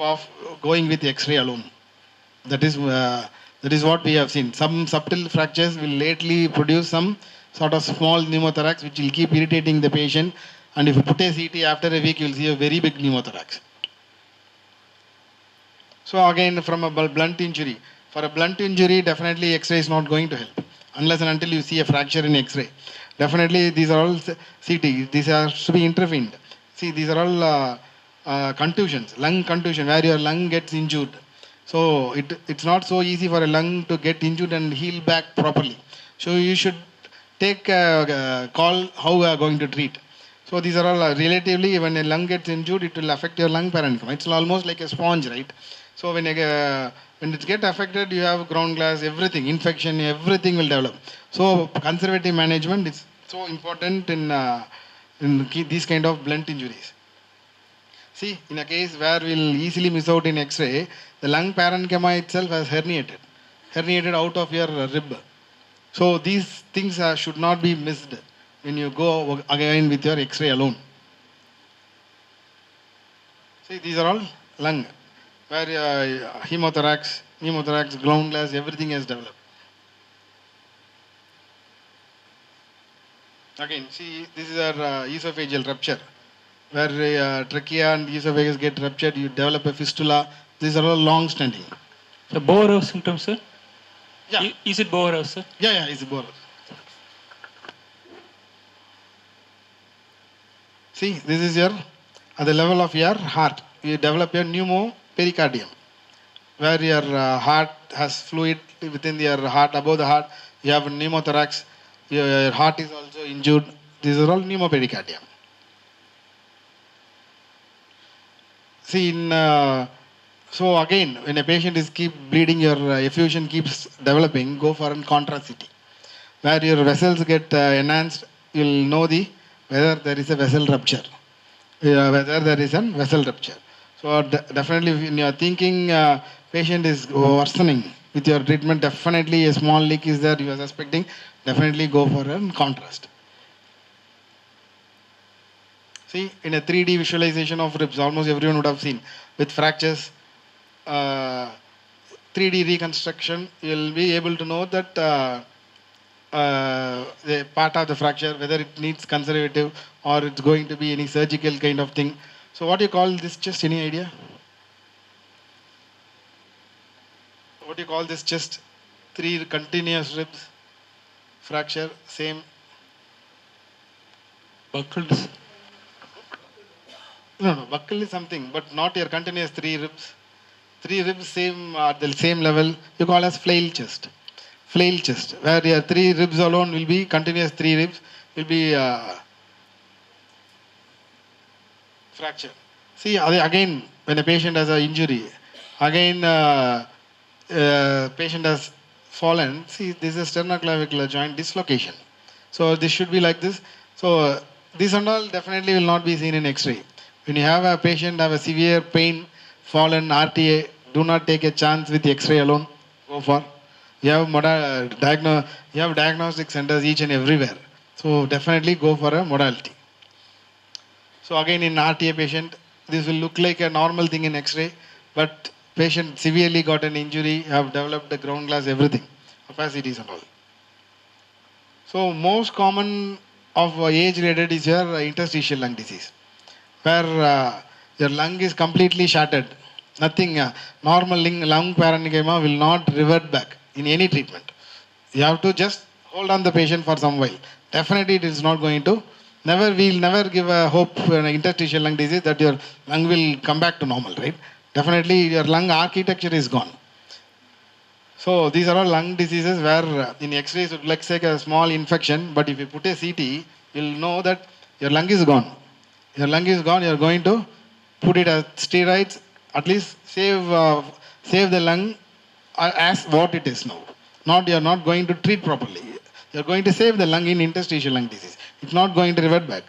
of going with X-ray alone. That is what we have seen. Some subtle fractures will lately produce some sort of small pneumothorax which will keep irritating the patient. And if you put a CT after a week, you will see a very big pneumothorax. So again, from a blunt injury. For a blunt injury, definitely X-ray is not going to help. Unless and until you see a fracture in X-ray. Definitely these are all CT. These are to be intervened. See, these are all contusions, lung contusion, where your lung gets injured. So it's not so easy for a lung to get injured and heal back properly. So you should take a call how we are going to treat. So these are all relatively, when a lung gets injured, it will affect your lung parenchyma. It's almost like a sponge, right? So when it gets affected, you have ground glass, everything, infection, everything will develop. So conservative management is so important in these kind of blunt injuries. See, in a case where we'll easily miss out in X-ray, the lung parenchyma itself has herniated out of your rib. So these things should not be missed when you go again with your X-ray alone. See, these are all lung, where hemothorax, pneumothorax, ground glass, everything has developed. Again, see, this is our esophageal rupture, where trachea and esophagus get ruptured, you develop a fistula. These are all long-standing. The Bohr symptoms, sir? Yeah. Is it Bohr, sir? Yeah, it's Bohr. See, this is at the level of your heart. You develop your pneumopericardium, where your heart has fluid within your heart, above the heart. You have pneumothorax. Your heart is also injured. These are all pneumopericardium. See, so again, when a patient is keep bleeding, your effusion keeps developing, go for a contrast CT. Where your vessels get enhanced, you will know whether there is a vessel rupture. So definitely when you are thinking patient is worsening with your treatment, definitely a small leak is there, you are suspecting, definitely go for a contrast. See, in a 3D visualization of ribs, almost everyone would have seen with fractures, 3D reconstruction, you'll be able to know that the part of the fracture, whether it needs conservative or it's going to be any surgical kind of thing. So, what do you call this chest? Any idea? What do you call this chest? 3 continuous ribs, fracture, same. Buckled. No, buckle is something, but not your continuous 3 ribs. 3 ribs same at the same level. You call as flail chest. Flail chest, where your 3 ribs alone will be continuous 3 ribs will be fracture. See again when a patient has an injury, again patient has fallen. See, this is sternoclavicular joint dislocation. So this should be like this. So this and all definitely will not be seen in X-ray. When you have a patient have a severe pain, fallen, RTA, do not take a chance with X-ray alone. Go for. You have you have diagnostic centers each and everywhere. So definitely go for a modality. So again in RTA patient, this will look like a normal thing in X-ray, but patient severely got an injury, have developed a ground glass, everything, opacities and all. So most common of age-related is your interstitial lung disease, where your lung is completely shattered. Nothing, normal lung parenchyma will not revert back in any treatment. You have to just hold on the patient for some while. Definitely it is not going to, we'll never give a hope for an interstitial lung disease that your lung will come back to normal, right? Definitely your lung architecture is gone. So these are all lung diseases where in X-rays it looks like a small infection, but if you put a CT, you'll know that your lung is gone. Your lung is gone, you're going to put it as steroids, at least save the lung as what it is now. Not you're not going to treat properly. You're going to save the lung in interstitial lung disease. It's not going to revert back.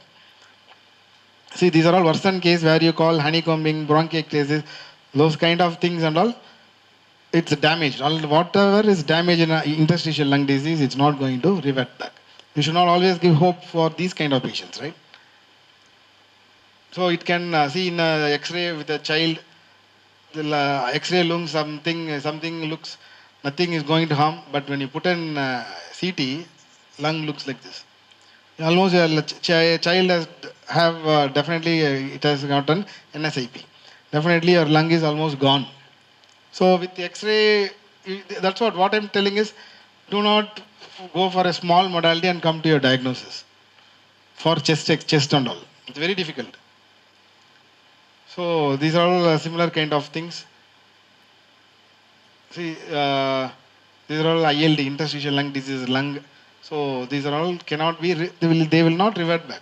See, these are all worsened case where you call honeycombing, bronchiectasis, those kind of things and all. It's damaged. Whatever is damaged in interstitial lung disease, it's not going to revert back. You should not always give hope for these kind of patients, right? So it can see in X-ray with a child, the X-ray looks something looks, nothing is going to harm, but when you put in CT, lung looks like this. Almost a child has have definitely it has gotten NSIP. Definitely your lung is almost gone. So with the X-ray, that's what I'm telling is, do not go for a small modality and come to your diagnosis for chest and all. It's very difficult. So these are all similar kind of things. See, these are all ILD, interstitial lung disease, lung. So these are all cannot be, they will not revert back.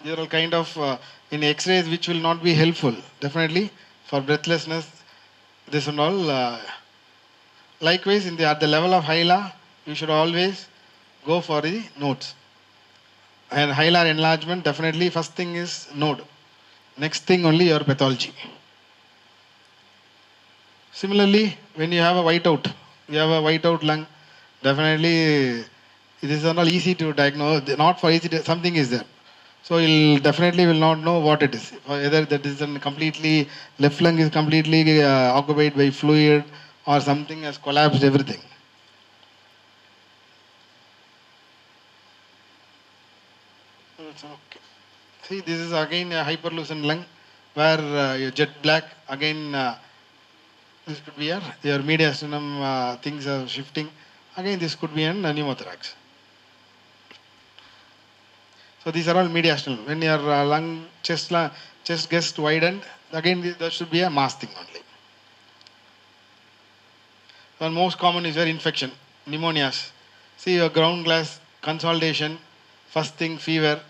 These are all kind of in X-rays which will not be helpful. Definitely for breathlessness, this and all. Likewise, at the level of hilar, you should always go for the nodes. And hilar enlargement, definitely first thing is node. Next thing only your pathology. Similarly, when you have a whiteout, you have a whiteout lung, definitely it is not easy to diagnose. Not for easy, something is there. So you'll definitely will not know what it is. Either that is completely, left lung is completely occupied by fluid or something has collapsed everything. Okay. See, this is again a hyperlucent lung where your jet black, again this could be your mediastinum things are shifting. Again this could be an pneumothorax. So these are all mediastinal. When your chest gets widened, again there should be a mass thing only. The most common is your infection, pneumonias. See your ground glass consolidation, first thing fever,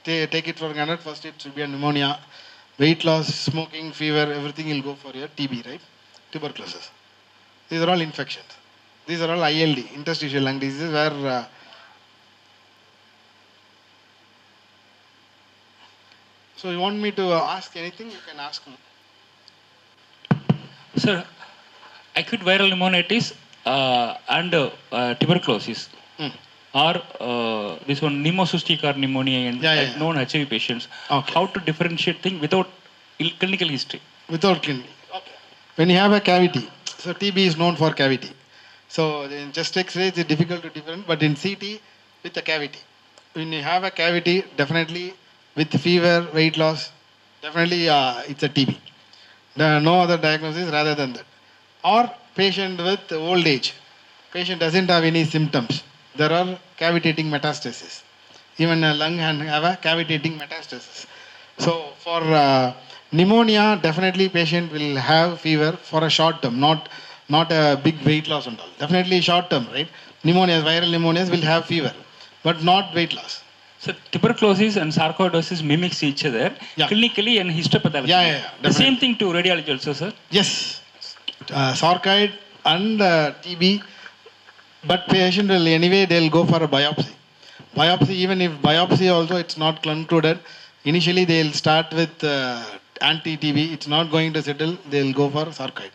take it for granted, first it should be a pneumonia. Weight loss, smoking, fever, everything will go for your TB, right? Tuberculosis. These are all infections. These are all ILD, interstitial lung diseases, where so you want me to ask anything, you can ask me. Sir, acute viral pneumonitis and tuberculosis. Hmm. Or this one pneumocystic or pneumonia and known HIV patients. Okay. How to differentiate things without clinical history? Without clinical. Okay. When you have a cavity, so TB is known for cavity. So in chest X-ray it's difficult to differentiate, but in CT with a cavity. When you have a cavity, definitely with fever, weight loss, definitely it's a TB. There are no other diagnosis rather than that. Or patient with old age. Patient doesn't have any symptoms. There are cavitating metastasis. Even a lung can have a cavitating metastasis. So for pneumonia, definitely patient will have fever for a short term, not a big weight loss and all. Definitely short term, right? Pneumonias, viral pneumonias will have fever, but not weight loss. So tuberculosis and sarcoidosis mimics each other clinically and histopathology. The same thing to radiology also, sir? Yes. Sarcoid and TB, but patient will anyway, they'll go for a biopsy. Biopsy, even if biopsy also it's not concluded, initially they'll start with anti-TB. It's not going to settle, they'll go for sarcoid.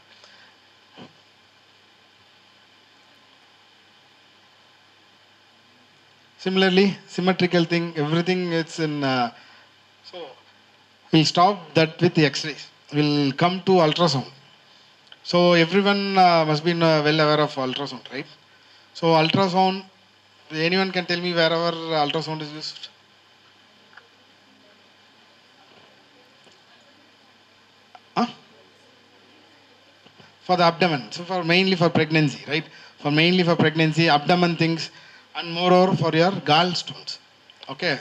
Similarly, symmetrical thing, everything it's in. So we'll stop that with the X-rays. We'll come to ultrasound. So everyone must be well aware of ultrasound, right? So ultrasound, anyone can tell me wherever ultrasound is used? Huh? For the abdomen. So for mainly for pregnancy, right? For mainly for pregnancy, abdomen things, and moreover for your gallstones. Okay.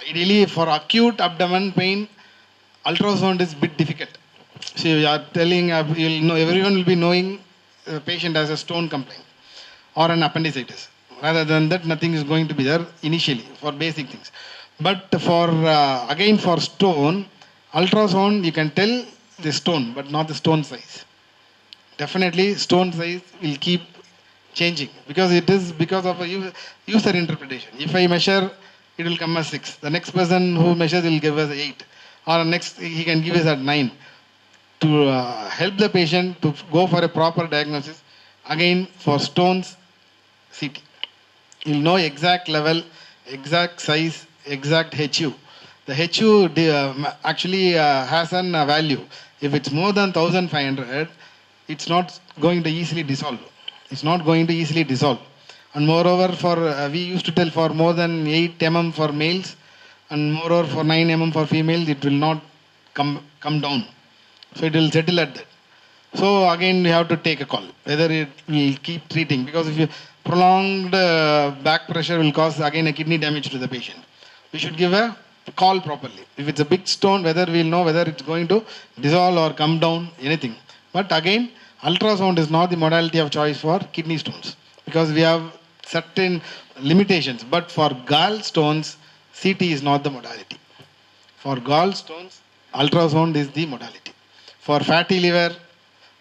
Ideally for acute abdomen pain, ultrasound is a bit difficult. So you are telling, you'll know, everyone will be knowing the patient has a stone complaint or an appendicitis. Rather than that, nothing is going to be there initially for basic things. But for again for stone, ultrasound you can tell the stone, but not the stone size. Definitely, stone size will keep changing because it is because of a user interpretation. If I measure, it will come as 6. The next person who measures will give us 8, or next he can give us at 9. To help the patient to go for a proper diagnosis, again for stones, CT. You'll know exact level, exact size, exact HU. The HU actually has a value. If it's more than 1500, it's not going to easily dissolve. It's not going to easily dissolve. And moreover, for we used to tell for more than 8 mm for males, and moreover for 9 mm for females, it will not come down. So it will settle at that. So again, we have to take a call whether it will keep treating, because if you prolonged back pressure will cause again a kidney damage to the patient. We should give a call properly. If it's a big stone, whether we'll know whether it's going to dissolve or come down, anything. But again, ultrasound is not the modality of choice for kidney stones because we have certain limitations. But for gallstones, CT is not the modality. For gallstones, ultrasound is the modality. For fatty liver,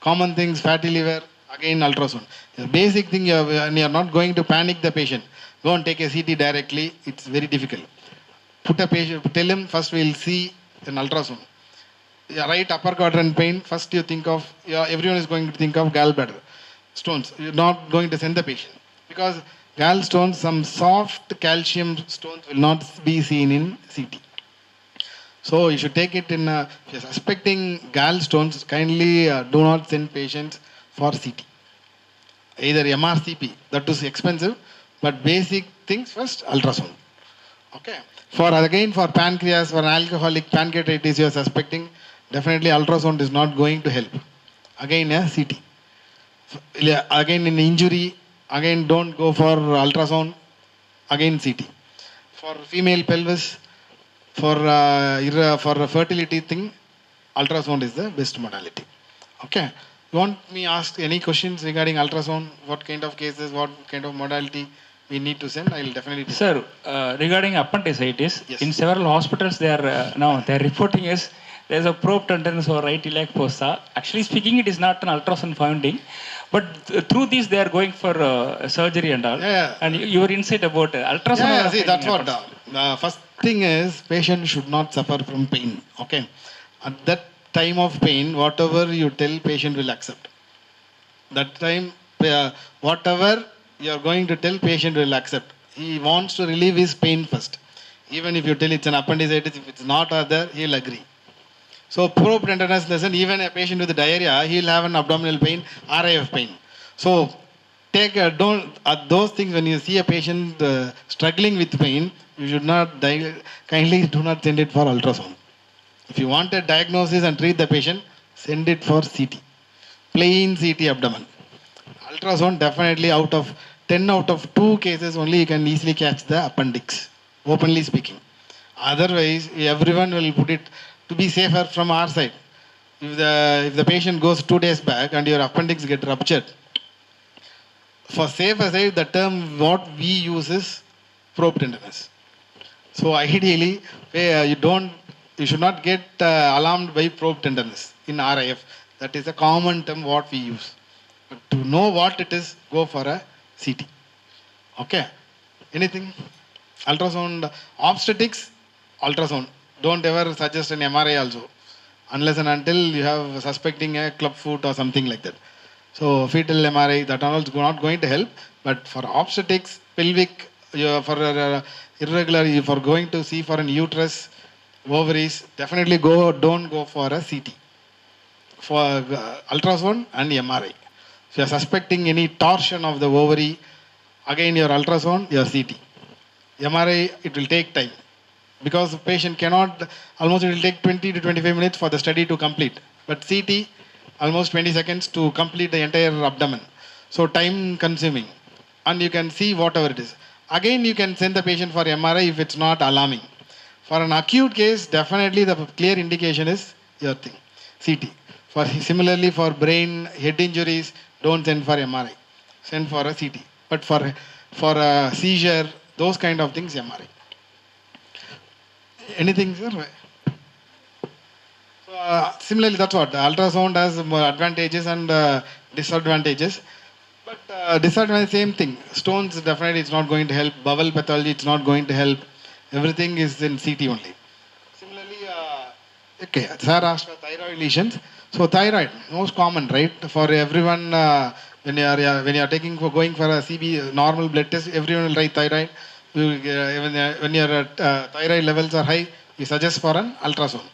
common things, fatty liver, again ultrasound. The basic thing, you are not going to panic the patient. Go and take a CT directly, it's very difficult. Put a patient, tell him first we'll see an ultrasound. Right upper quadrant pain, first you think of, everyone is going to think of gallbladder stones. You're not going to send the patient because gallstones, some soft calcium stones will not be seen in CT. So you should take it in, if you're suspecting gallstones, kindly do not send patients for CT. Either MRCP, that is expensive, but basic things first, ultrasound. Okay. For again, for pancreas, for an alcoholic pancreatitis you are suspecting, definitely ultrasound is not going to help. Again, CT. Again, in injury, again don't go for ultrasound, again CT. For female pelvis, for fertility thing, ultrasound is the best modality. Okay. You want me ask any questions regarding ultrasound? What kind of cases, what kind of modality we need to send? I will definitely do. Sir, regarding appendicitis, yes. In several hospitals they are now they are reporting is there is a probe tenderness or right iliac fossa. Actually speaking, it is not an ultrasound finding, but through this they are going for surgery and all. Yeah. And your insight about ultrasound. Yeah, see, that's what. First thing is, patient should not suffer from pain. Okay, at that time of pain, whatever you tell, patient will accept. That time, whatever you are going to tell, patient will accept. He wants to relieve his pain first. Even if you tell it's an appendicitis, if it's not other, he'll agree. So probe tenderness doesn't, even a patient with diarrhea, he'll have an abdominal pain, RIF pain. So take don't those things when you see a patient struggling with pain, you should not kindly do not send it for ultrasound. If you want a diagnosis and treat the patient, send it for CT, plain CT abdomen. Ultrasound definitely out of 10 out of 2 cases only you can easily catch the appendix, openly speaking. Otherwise, everyone will put it to be safer from our side. If the patient goes 2 days back and your appendix get ruptured, for safer side, the term what we use is probe tenderness. So ideally, you should not get alarmed by probe tenderness in RIF. That is a common term what we use. But to know what it is, go for a CT. Okay. Anything? Ultrasound, obstetrics, ultrasound. Don't ever suggest an MRI also, unless and until you have suspecting a club foot or something like that. So fetal MRI, that are also not going to help. But for obstetrics, pelvic, for irregular, for going to see for an uterus, ovaries, definitely don't go for a CT. For ultrasound and MRI. If you are suspecting any torsion of the ovary, again your ultrasound, your CT. MRI, it will take time. Because the patient cannot, almost it will take 20 to 25 minutes for the study to complete. But CT, almost 20 seconds to complete the entire abdomen. So time consuming. And you can see whatever it is. Again, you can send the patient for MRI if it's not alarming. For an acute case, definitely the clear indication is your thing, CT. Similarly, for brain, head injuries, don't send for MRI. Send for a CT. But for a seizure, those kind of things, MRI. Anything, sir? So, similarly, that's what. Ultrasound has more advantages and disadvantages. But disadvantage, same thing. Stones, definitely it's not going to help. Bowel pathology, it's not going to help. Everything is in CT only. Similarly, okay, sir asked for thyroid lesions. So thyroid, most common, right? For everyone, when you are going for a CB normal blood test, everyone will write thyroid. When your thyroid levels are high, you suggest for an ultrasound.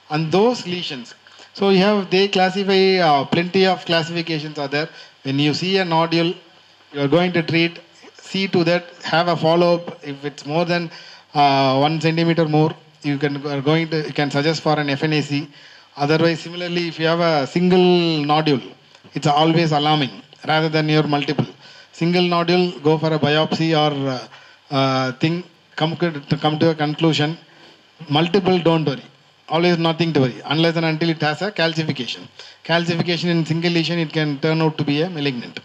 And those lesions, so they classify, plenty of classifications are there. When you see a nodule, you are going to treat, see to that, have a follow-up. If it's more than 1 centimeter more, you can suggest for an FNAC. Otherwise, similarly, if you have a single nodule, it's always alarming rather than your multiple. Single nodule, go for a biopsy or come to a conclusion. Multiple, don't worry. Always nothing to worry, unless and until it has a calcification. Calcification in single lesion, it can turn out to be a malignant.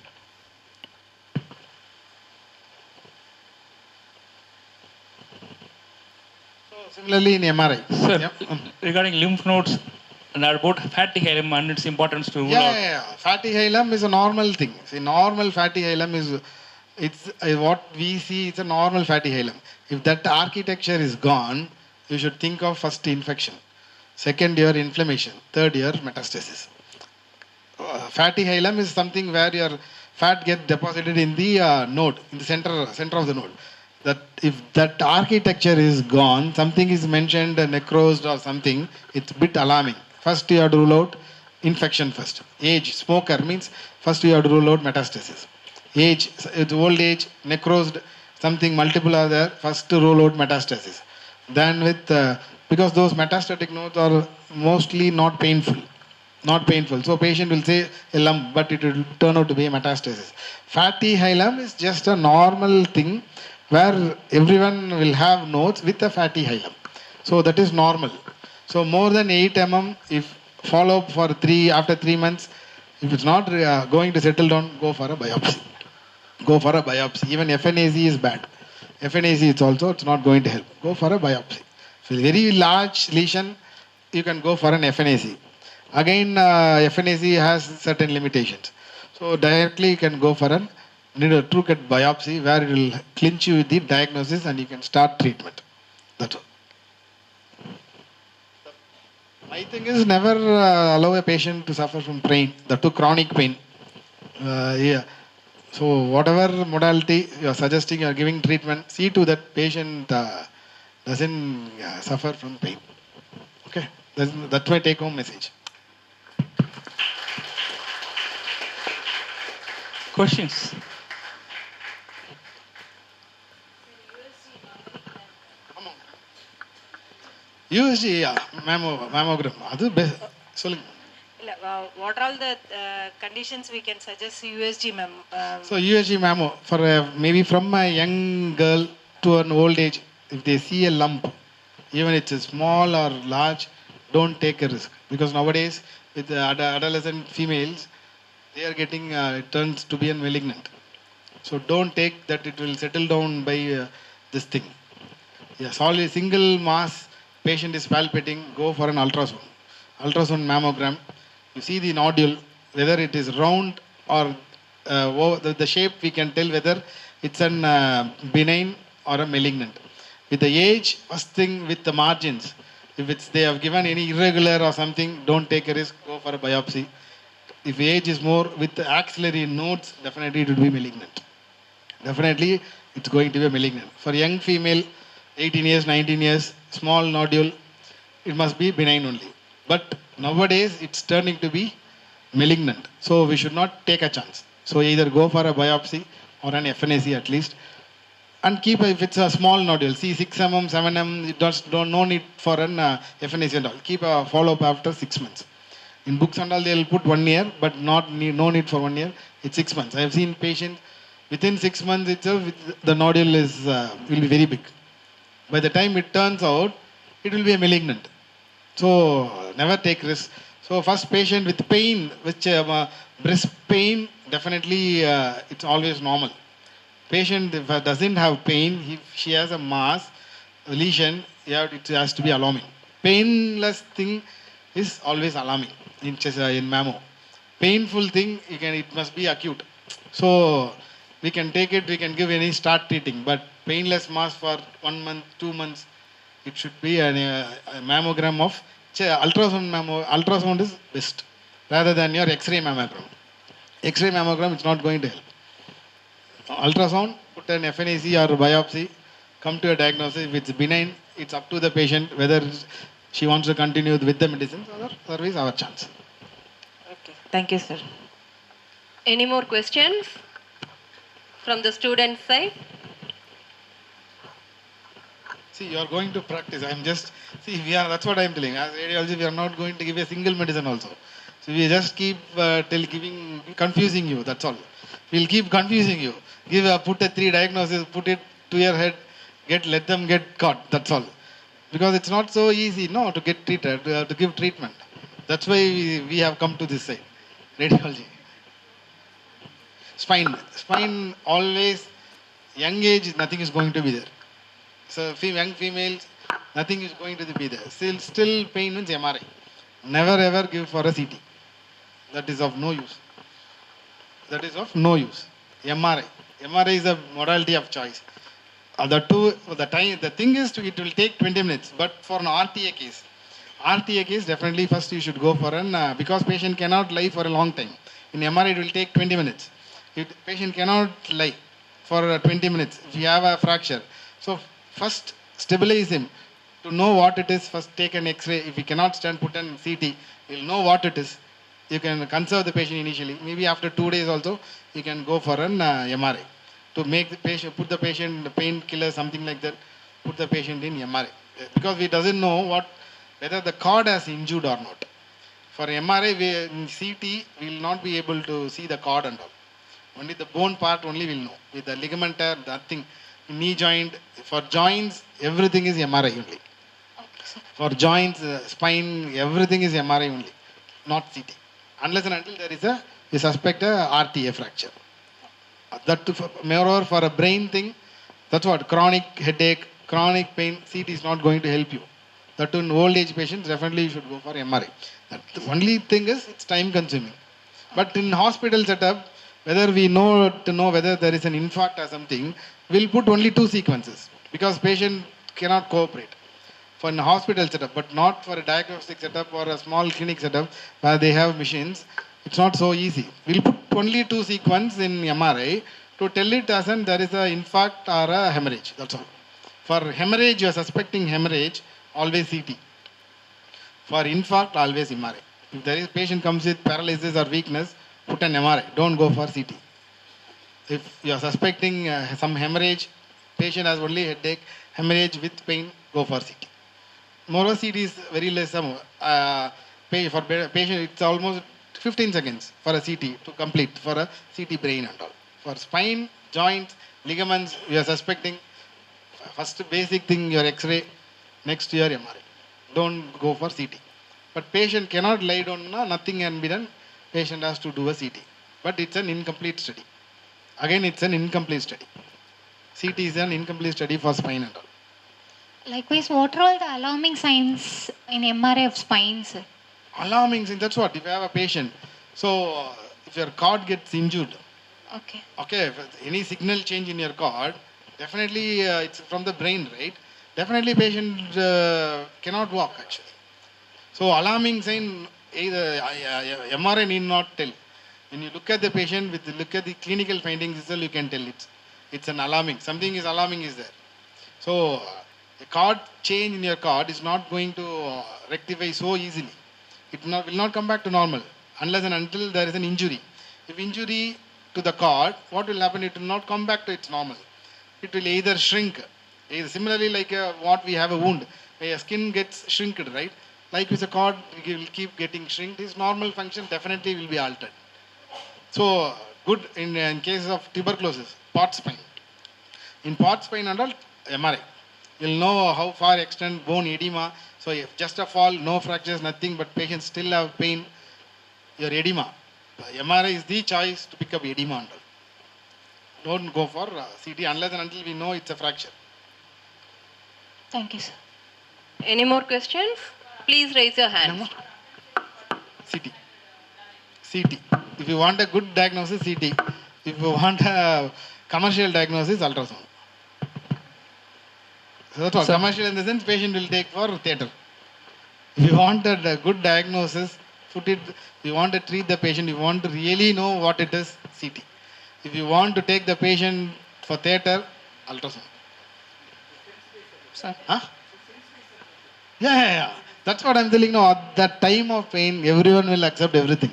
So similarly in MRI. Sir, regarding lymph nodes and about fatty hilum and its importance to rule out. Yeah. Fatty hilum is a normal thing. See, normal fatty hilum is, what we see, it's a normal fatty hilum. If that architecture is gone, you should think of first infection. Second, your inflammation. Third, your metastasis. Fatty hilum is something where your fat gets deposited in the node, in the center of the node. That if that architecture is gone, something is mentioned, necrosed or something, it's a bit alarming. First, you have to rule out infection first. Age, smoker means first you have to rule out metastasis. Age, it's old age, necrosed, something multiple are there, first to rule out metastasis. Then because those metastatic nodes are mostly not painful. So patient will say a lump, but it will turn out to be a metastasis. Fatty hilum is just a normal thing where everyone will have nodes with a fatty hilum. So that is normal. So more than 8 mm, if follow up for after 3 months, if it's not going to settle down, go for a biopsy. Even FNAC is bad. It's not going to help. Go for a biopsy. So very large lesion, you can go for an FNAC. Again, FNAC has certain limitations. So directly you can go for a true cut biopsy where it will clinch you with the diagnosis and you can start treatment. That's all. My thing is never allow a patient to suffer from pain, that too chronic pain. So whatever modality you are suggesting, you are giving treatment, see to that patient doesn't suffer from pain. Okay, that's my take-home message. Questions? USG, mammogram. அது சொல்லுங்க. What are all the conditions we can suggest USG So USG mammo for maybe from a young girl to an old age, if they see a lump, even it's a small or large, don't take a risk, because nowadays with the adolescent females, they are getting it turns to be a malignant. So don't take that it will settle down by this thing. Yeah, solid single mass patient is palpating, go for an ultrasound. Ultrasound mammogram. You see the nodule, whether it is round or the shape, we can tell whether it's an benign or a malignant. With the age, first thing with the margins, if it's they have given any irregular or something, don't take a risk, go for a biopsy. If age is more with the axillary nodes, definitely it will be malignant. Definitely it's going to be a malignant. For young female, 18 years, 19 years, small nodule, it must be benign only. But nowadays it's turning to be malignant. So we should not take a chance. So either go for a biopsy or an FNAC at least. And keep, if it's a small nodule, see 6 mm, 7 mm, it don't no need for an FNAC and all. Keep a follow-up after 6 months. In books and all, they'll put 1 year, but no need for 1 year. It's 6 months. I have seen patients within 6 months itself, the nodule will be very big. By the time it turns out, it will be a malignant. So never take risk. So first patient with pain, which breast pain, definitely it's always normal. Patient if doesn't have pain, if she has a mass lesion, it has to be alarming. Painless thing is always alarming in mammo. Painful thing, it must be acute. So we can take it, we can give any start treating, but painless mass for 1 month, 2 months, it should be a mammogram of ultrasound. Ultrasound is best rather than your X-ray mammogram. X-ray mammogram is not going to help. Ultrasound, put an FNAC or biopsy, come to a diagnosis. If it's benign, it's up to the patient whether she wants to continue with the medicines or otherwise our chance. Okay, thank you, sir. Any more questions from the student side? See, you are going to practice. That's what I am telling. As radiology, we are not going to give a single medicine also. So we just keep confusing you, that's all. We'll keep confusing you. Put a 3 diagnosis, put it to your head, let them get caught, that's all. Because it's not so easy, to get treated, to give treatment. That's why we have come to this side, radiology. Spine always, young age, nothing is going to be there. So young females, nothing is going to be there. Still pain means MRI. Never ever give for a CT. That is of no use. MRI. MRI is a modality of choice. The thing is, it will take 20 minutes. But for an RTA case, definitely first you should go for because patient cannot lie for a long time. In MRI, it will take 20 minutes. If patient cannot lie for 20 minutes, if you have a fracture. So first stabilize him. To know what it is, first take an X-ray. If he cannot stand, put an CT. He'll know what it is. You can conserve the patient initially. Maybe after 2 days also, you can go for an MRI. To make the patient, put the patient, the painkiller, something like that, put the patient in MRI. Because we doesn't know whether the cord has injured or not. For MRI, in CT, we will not be able to see the cord and all. Only the bone part only will know. With the ligament tear, nothing. Knee joint, for joints, everything is MRI only. For joints, spine, everything is MRI only, not CT. Unless and until there is we suspect a RTA fracture. That moreover for a brain thing, that's what, chronic headache, chronic pain, CT is not going to help you. That in old age patients, definitely you should go for MRI. The only thing is, it's time consuming. But in hospital setup, whether we know whether there is an infarct or something, we'll put only 2 sequences because patient cannot cooperate. For a hospital setup, but not for a diagnostic setup or a small clinic setup where they have machines. It's not so easy. We'll put only 2 sequence in MRI to tell it as an there is a infarct or a hemorrhage. That's all. For hemorrhage, you are suspecting hemorrhage, always CT. For infarct, always MRI. If there is patient comes with paralysis or weakness, put an MRI. Don't go for CT. If you are suspecting some hemorrhage, patient has only headache, hemorrhage with pain, go for CT. Moreover, CT is very less. For patient, it's almost 15 seconds for a CT to complete for a CT brain and all. For spine, joints, ligaments, we are suspecting first basic thing your X-ray, next your MRI. Don't go for CT. But patient cannot lie down, nothing can be done. Patient has to do a CT. But it's an incomplete study. Again, it's an incomplete study. CT is an incomplete study for spine and all. Likewise, what are all the alarming signs in MRI of spines? Alarming signs, that's what, if you have a patient. So, if your cord gets injured, Okay. if any signal change in your cord, definitely it's from the brain, right? Definitely patient cannot walk actually. So, alarming sign, either MRI need not tell. When you look at the patient, look at the clinical findings itself, you can tell it's an alarming. Something is alarming is there. So, the cord change in your cord is not going to rectify so easily. It will not come back to normal unless and until there is an injury. If injury to the cord, what will happen? It will not come back to its normal. It will either shrink. Similarly, like what we have a wound, a skin gets shrinked, right? Like with a cord, it will keep getting shrinked. Its normal function definitely will be altered. So, good in cases of tuberculosis, pot spine. In pot spine and all, MRI. You'll know how far extend bone edema. So, if just a fall, no fractures, nothing, but patients still have pain, your edema. The MRI is the choice to pick up edema and all. Don't go for CT unless and until we know it's a fracture. Thank you, sir. Any more questions? Please raise your hand. No more? CT. CT. If you want a good diagnosis, CT. If you want a commercial diagnosis, ultrasound. So that's all. Commercial in the sense, patient will take for theatre. If you want a good diagnosis, if you want to treat the patient, you want to really know what it is, CT. If you want to take the patient for theatre, ultrasound. Sir? Huh? Yeah. That's what I'm telling now. At that time of pain, everyone will accept everything.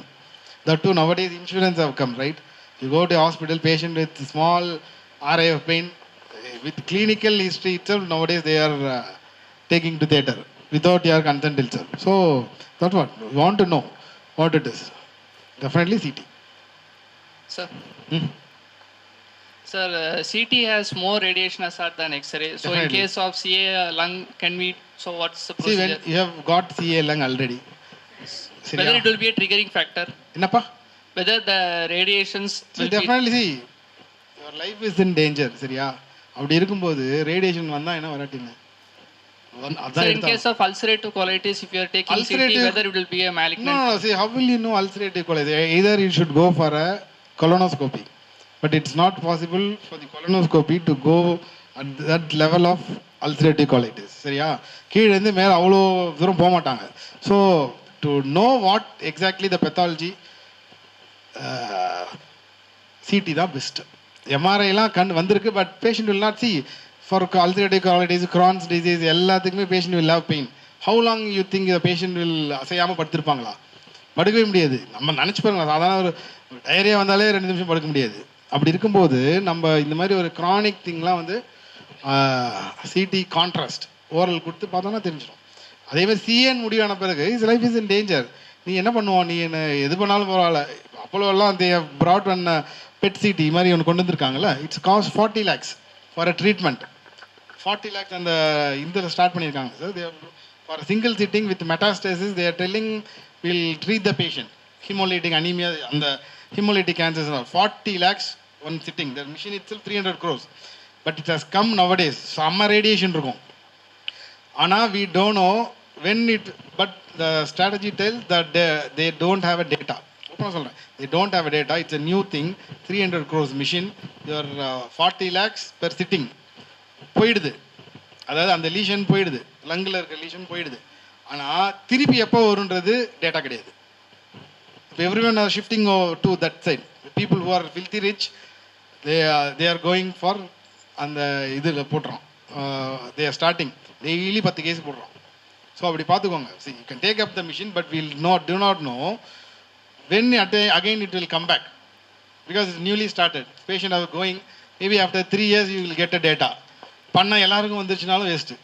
That too, nowadays insurance have come, right? You go to a hospital, patient with small RI of pain, with clinical history itself, nowadays they are taking to theatre without your consent itself. So, that's what. You want to know what it is. Definitely CT. Sir? Sir, CT has more radiation hazard than X-ray. So, Definitely. in case of CA lung, so what's the See, procedure? when you have got CA lung already. Whether it will be a triggering factor? Enappa? Whether the radiations will Definitely see. Your life is in danger. சரியா அப்படி இருக்கும்போது radiation வந்தா என்ன வராட்டிங்க So in case of ulcerative colitis, if you are taking CT, whether it will be a malignant? No. See, how will you know ulcerative colitis? Either you should go for a colonoscopy. But it's not possible for the colonoscopy to go at that level of ulcerative colitis. சரியா கீழே இருந்து மேலே அவ்வளோ தூரம் போக மாட்டாங்க. So, to know what exactly the pathology, CT தான் best. எம்ஆர்ஐலாம் வந்திருக்கு, but patient will not see. For ulcerative colitis, Crohn's disease, எல்லாத்துக்குமே patient will have pain. How long you think the patient will அசையாமல் படுத்திருப்பாங்களா? படுக்கவே முடியாது. நம்ம நினச்சி பாருங்க, சாதாரண ஒரு டயரியா வந்தாலே 2 நிமிஷம் படுக்க முடியாது. அப்படி இருக்கும்போது நம்ம இந்த மாதிரி ஒரு க்ரானிக் திங்லாம் வந்து சிடி கான்ட்ராஸ்ட் ஓரல் கொடுத்து பார்த்தோன்னா தெரிஞ்சிடும். அதே மாதிரி சிஎன் முடிவான பிறகு is life is in danger. நீ என்ன பண்ணுவோம், நீ என்ன எது பண்ணாலும் பரவாயில்ல. அப்போலாம் they have brought one PET CT மாதிரி ஒன்று கொண்டு வந்திருக்காங்கல்ல. It's cost 40 lakhs for a treatment. 40 lakhs அந்த இந்த ஸ்டார்ட் பண்ணியிருக்காங்க sir. They for single sitting with metastasis they are telling will treat the patient. Haemolytic anaemia, அந்த haemolytic cancers 40 lakhs one sitting. The machine it's 300 crores. But it has come nowadays. செம்ம radiation இருக்கும். ஆனால் we don't know when it, but the strategy tells that they don't have a data. ஓப்பனாக சொல்கிறேன், they don't have a data. It's a new thing. 300 crores machine, your 40 lakhs per sitting போயிடுது. அதாவது அந்த lesion போயிடுது, லங்கில் இருக்க lesion போயிடுது. ஆனால் திருப்பி எப்போ வருன்றது டேட்டா கிடையாது. everyone are shifting to that side. People who are filthy rich, they are going for அந்த இதில் போட்டுறோம். They are starting daily 10 case போடுறோம். ஸோ அப்படி பார்த்துக்கோங்க. See, you can take up the machine, but we'll do not know when again it will come back, because it's newly started. Patient are going, maybe after 3 years you will get a data. பண்ண எல்லாருக்கும் வந்துருச்சுனாலும் waste.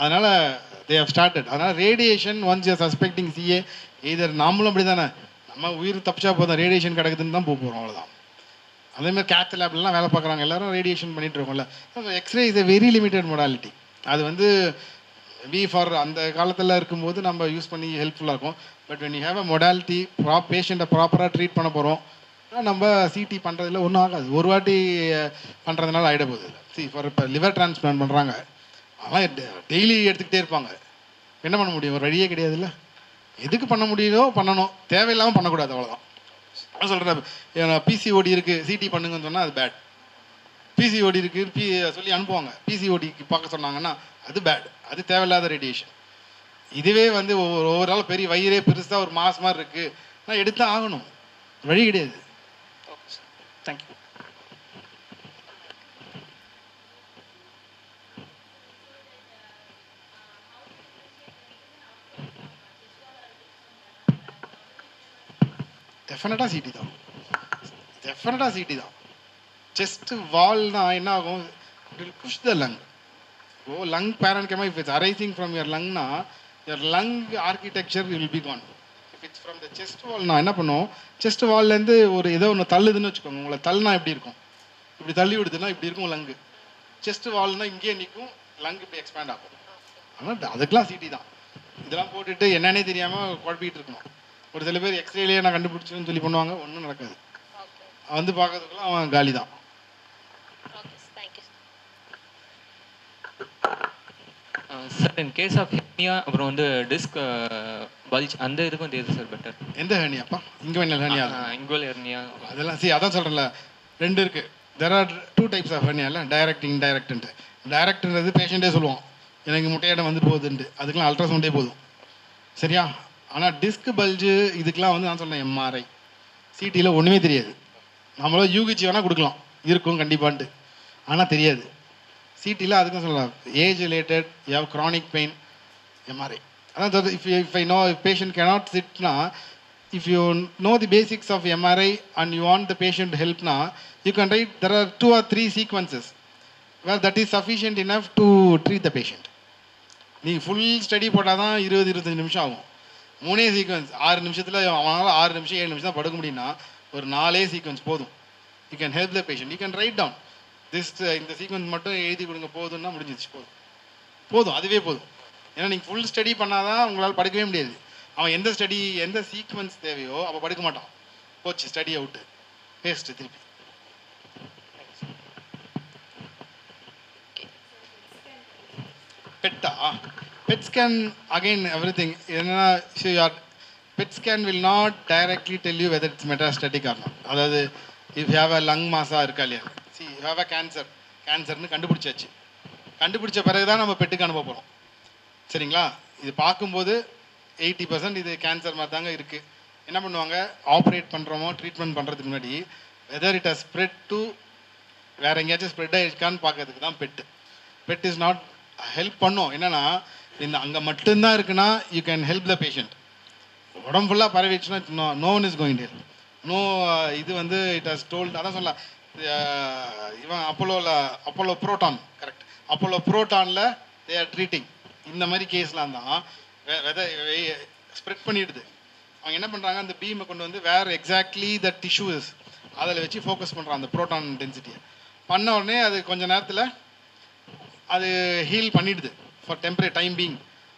அதனால் they have started. அதனால் radiation once you suspecting CA, இதர் நாமளும் அப்படி தானே, நம்ம உயிர் தப்பிச்சா போதும், ரேடியேஷன் கிடக்குதுன்னு தான் போகிறோம், அவ்வளோதான். அதேமாதிரி கேத் லேப்லாம் வேலை பார்க்குறாங்க, எல்லாரும் ரேடியேஷன் பண்ணிட்டு இருக்கோம்ல. X ray is a very limited modality. அது வந்து ஃபார் அந்த காலத்தில் இருக்கும்போது நம்ம யூஸ் பண்ணி ஹெல்ப்ஃபுல்லாக இருக்கும். But when you have a modality, பேஷண்ட்டை ப்ராப்பராக ட்ரீட் பண்ண போகிறோம், நம்ம சிடி பண்ணுறதுல ஒன்றும் ஆகாது. ஒரு வாட்டி பண்ணுறதுனால ஆகிட போகுது. ஃபார் இப்போ லிவர் டிரான்ஸ்பிளான்ட் பண்ணுறாங்க, அதெல்லாம் டெய்லி எடுத்துக்கிட்டே இருப்பாங்க. என்ன பண்ண முடியும்? ஒரு வழியே கிடையாதுல்ல. எதுக்கு பண்ண முடியுதோ பண்ணணும், தேவையில்லாமல் பண்ணக்கூடாது, அவ்வளோதான். நான் சொல்கிறேன், பிசிஓடி இருக்குது சிடி பண்ணுங்கன்னு சொன்னால் அது பேட். பிசிஓடி இருக்குது சொல்லி அனுப்புவாங்க, பிசிஓடிக்கு பார்க்க சொன்னாங்கன்னா அது பேட், அது தேவையில்லாத ரேடியேஷன். இதுவே வந்து ஒவ்வொரு நாள் பெரிய வயிறே பெருசாக ஒரு மாஸ் மாதிரி இருக்குது, நான் எடுத்து ஆகணும், வழி கிடையாது. Okay sir, thank you. டெஃபினட்டாக சிடி தான், டெஃபினட்டாக சிடி தான். செஸ்ட் வால்னா என்ன ஆகும்? It will push the lung. ஓ lung parenchyma, if it's arising from your லங்னா, your lung architecture will be gone. If it's from the chest வால்னா என்ன பண்ணும்? செஸ்ட் வால்லேருந்து ஒரு ஏதோ ஒன்று தள்ளுதுன்னு வச்சுக்கோங்க, உங்களை தள்ளுனா எப்படி இருக்கும்? இப்படி தள்ளி விடுதுன்னா இப்படி இருக்கும் லங்கு. செஸ்ட் வால்னா இங்கேயே நிற்கும், லங் இப்படி எக்ஸ்பேண்ட் ஆகும். ஆனால் அதுக்கெலாம் சிடி தான். இதெல்லாம் போட்டுட்டு என்னன்னே தெரியாமல் குழப்பிட்டு இருக்கணும். ஒரு சில பேர் எக்ஸ்ரேலேயே நான் கண்டுபிடிச்சேன்னு சொல்லி பண்ணுவாங்க, ஒன்றும் நடக்காது. வந்து பார்க்கறதுக்குள்ள அவன் காலி தான். Sir, in case of hernia அப்புறம் வந்து டிஸ்க் பல்ஜ், அந்த இதுக்கு வந்து எது சார் பெட்டர்? எந்த ஹெர்னியாப்பா? இங்குவெனல் ஹெர்னியா? இங்குவல் ஹெர்னியா அதெல்லாம் அதான் சொல்கிறேன்ல, ரெண்டு இருக்குது. There are 2 types of hernia, இல்லை டைரக்ட் இன்டைரக்ட்ன்ட்டு. டைரக்ட்ன்றது பேஷண்ட்டே சொல்லுவான், எனக்கு முட்டையிடம் வந்து போகுதுன்ட்டு, அதுக்கெலாம் அல்ட்ராசவுண்டே போதும், சரியா? ஆனால் டிஸ்க் பல்ஜு இதுக்கெலாம் வந்து நான் சொன்னேன் எம்ஆர்ஐ சிடியில் ஒன்றுமே தெரியாது. நம்மளும் யூகிச்சு வேணால் கொடுக்கலாம், இருக்கும் கண்டிப்பான்ட்டு, ஆனால் தெரியாது. சிடியில் அதுக்கும் சொல்லலாம், age related, you have chronic pain, MRI. அதான் if I know patient cannot சிட்னா, if you know the basics of MRI and you want the patient to help na, you can write, there are 2 or 3 sequences where that is sufficient enough to treat the patient. நீ full study போட்டால் தான் 20-25 நிமிஷம் ஆகும். 3 sequence 6 நிமிஷத்தில் அவனால் 6 நிமிஷம் 7 நிமிஷம் தான் படுக்க முடியும்னா ஒரு 4 சீக்வன்ஸ் போதும். You can help the patient, you can write down this, இந்த சீக்வன்ஸ் மட்டும் எழுதி கொடுங்க போதும்னா முடிஞ்சிச்சு, போதும், அதுவே போதும். ஏன்னா நீங்கள் ஃபுல் ஸ்டடி பண்ணாதான் உங்களால் படுக்கவே முடியாது. அவன் எந்த சீக்வன்ஸ் தேவையோ அப்போ படுக்க மாட்டான், போச்சு ஸ்டடி அவுட்டு, வேஸ்ட்டு திருப்பி. பெட்டா? PET scan again every thing, PET scan will not directly tell you whether it's metastatic or not. அதாவது இஃப் ஹேவ் அ லங் மாசா இருக்கா இல்லையா, சி ஹேவ் அ கேன்சர்னு கண்டுபிடிச்சாச்சு, கண்டுபிடிச்ச பிறகு தான் நம்ம பெட்டுக்கு அனுப்ப போகிறோம், சரிங்களா? இது பார்க்கும்போது 80% இது கேன்சர் மாதிரி தாங்க இருக்குது. என்ன பண்ணுவாங்க, ஆப்ரேட் பண்ணுறோமோ ட்ரீட்மெண்ட் பண்ணுறதுக்கு முன்னாடி whether it has spread to வேறு எங்கேயாச்சும் ஸ்ப்ரெட் ஆகிருக்கான்னு பார்க்கறதுக்கு தான் பெட் இஸ் நாட் ஹெல்ப் பண்ணும். என்னென்னா இந்த அங்கே மட்டும்தான் இருக்குன்னா you can help the patient. உடம்பு ஃபுல்லாக பரவிடுச்சுன்னா no one is going to help. No இது வந்து இட் ஹஸ் டோல்ட், அதான் சொல்லலாம், இவன் அப்போலோ ப்ரோட்டான், கரெக்ட், அப்போலோ ப்ரோட்டானில் தே ஆர் ட்ரீட்டிங். இந்த மாதிரி கேஸ்லாம் தான் ஸ்ப்ரெட் பண்ணிடுது. அவங்க என்ன பண்ணுறாங்க, அந்த பீமை கொண்டு வந்து வேறு எக்ஸாக்ட்லி த டிஷ்யூஸ் அதில் வச்சு ஃபோக்கஸ் பண்ணுறான் அந்த ப்ரோட்டான் டென்சிட்டியை. பண்ண உடனே அது கொஞ்சம் நேரத்தில் அது ஹீல் பண்ணிடுது ஃபார் டெம்பரரி டைம் பீங்.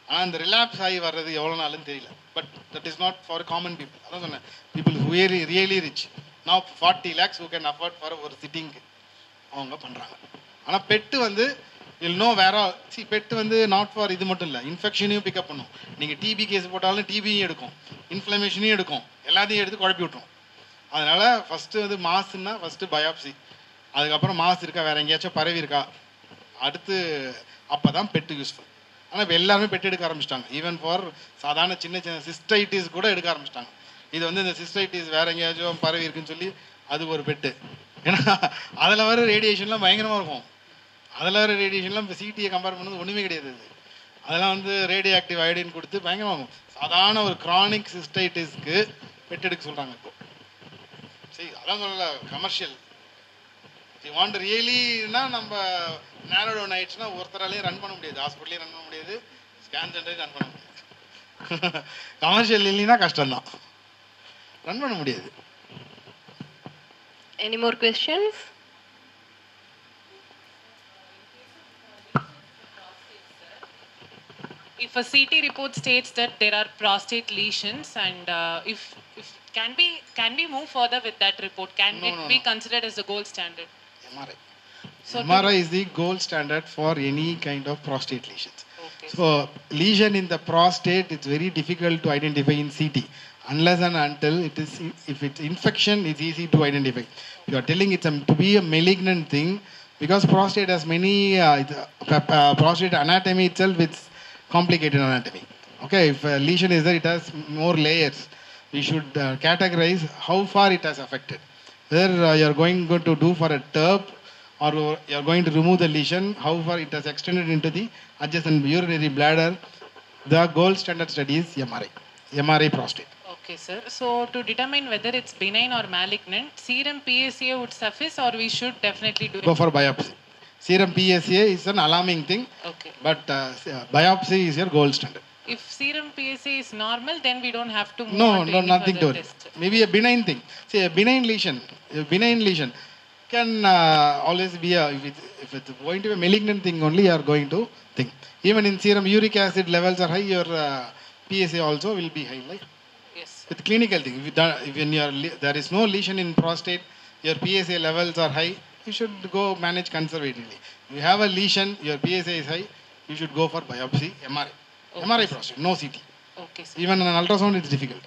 ஆனால் அந்த ரிலாப்ஸ் ஆகி வர்றது எவ்வளோ நாளுன்னு தெரியல. But that is not for common people. அதான் சொன்னேன், people who really rich now 40 lakhs who can afford for ஒரு சிட்டிங்கு அவங்க பண்ணுறாங்க. ஆனால் பெட்டு வந்து வில் நோ வேற. சி பெட்டு வந்து நாட் ஃபார் இது மட்டும் இல்லை, இன்ஃபெக்ஷனையும் பிக்கப் பண்ணும். நீங்கள் டிபி கேஸ் போட்டாலும் டிபியும் எடுக்கும், இன்ஃப்ளமேஷனையும் எடுக்கும், எல்லாத்தையும் எடுத்து குழப்பி விட்டுரும். அதனால் ஃபஸ்ட்டு வந்து மாசுன்னா ஃபஸ்ட்டு பயாப்சி, அதுக்கப்புறம் மாசு இருக்கா, வேறு எங்கேயாச்சும் பரவி இருக்கா, அடுத்து அப்போ தான் பெட்டு யூஸ்ஃபுல். ஆனால் இப்போ எல்லாருமே பெட்டு எடுக்க ஆரம்பிச்சிட்டாங்க. ஈவன் ஃபார் சாதாரண சின்ன சிஸ்டைட்டிஸ் கூட எடுக்க ஆரம்பிச்சிட்டாங்க. இது வந்து இந்த சிஸ்டைட்டிஸ் வேற எங்கேயாச்சும் பரவி இருக்குன்னு சொல்லி அதுக்கு ஒரு பெட்டு. ஏன்னா அதில் வர ரேடியேஷன்லாம் பயங்கரமாக இருக்கும். அதில் வர ரேடியேஷன்லாம் இப்போ சிடியை கம்பேர் பண்ணது ஒன்றுமே கிடையாது. அதெல்லாம் வந்து ரேடியோ ஆக்டிவ் அயோடின் கொடுத்து பயங்கரமாகும். சாதாரண ஒரு கிரானிக் சிஸ்டைட்டிஸ்க்கு பெட் எடுக்க சொல்கிறாங்க இப்போ. சரி, அதான் சொல்லல கமர்ஷியல். யூ வாண்ட் ரியலினா நம்ம நேரோ டவுன் ஆயிடுச்சுன்னா ஒருத்தராலையும் ரன் பண்ண முடியாது, ஹாஸ்பிட்டலையும் ரன் பண்ண முடியாது, ஸ்கேன் சென்டரையும் ரன் பண்ண முடியாது. கமர்ஷியல் இல்லைன்னா கஷ்டம்தான், ரன் பண்ண முடியாது. Any more questions? If a CT report states that there are prostate lesions and if can we move further with that report? Can it be considered as the gold standard? MRI. So MRI is the gold standard for any kind of prostate lesions. Okay. So lesion in the prostate, it's very difficult to identify in CT unless and until it is, if it's infection, it's easy to identify. You are telling it's to be a malignant thing because prostate has many prostate anatomy itself, it's complicated anatomy. Okay, if a lesion is there, it has more layers. We should categorize how far it has affected. Whether you are going to do for a TURP or you are going to remove the lesion, how far it has extended into the adjacent urinary bladder. The gold standard study is MRI prostate. Okay, sir. So to determine whether it's benign or malignant, serum PSA would suffice or we should definitely do go for biopsy. Serum PSA is an alarming thing, okay, but biopsy is your gold standard. If serum PSA is normal, then we don't have to move no, on to any nothing to further it. test. Maybe a benign thing. See, a benign lesion can always be if it's going to be a malignant thing only, you are going to think. Even in serum uric acid levels are high, your PSA also will be high, right? Yes. With clinical thing, when there is no lesion in prostate, your PSA levels are high, you should go manage conservatively. If you have a lesion, your PSA is high, you should go for biopsy, MRI. Okay, MRI prostate, no CT. Okay, sir. Even an ultrasound is difficult.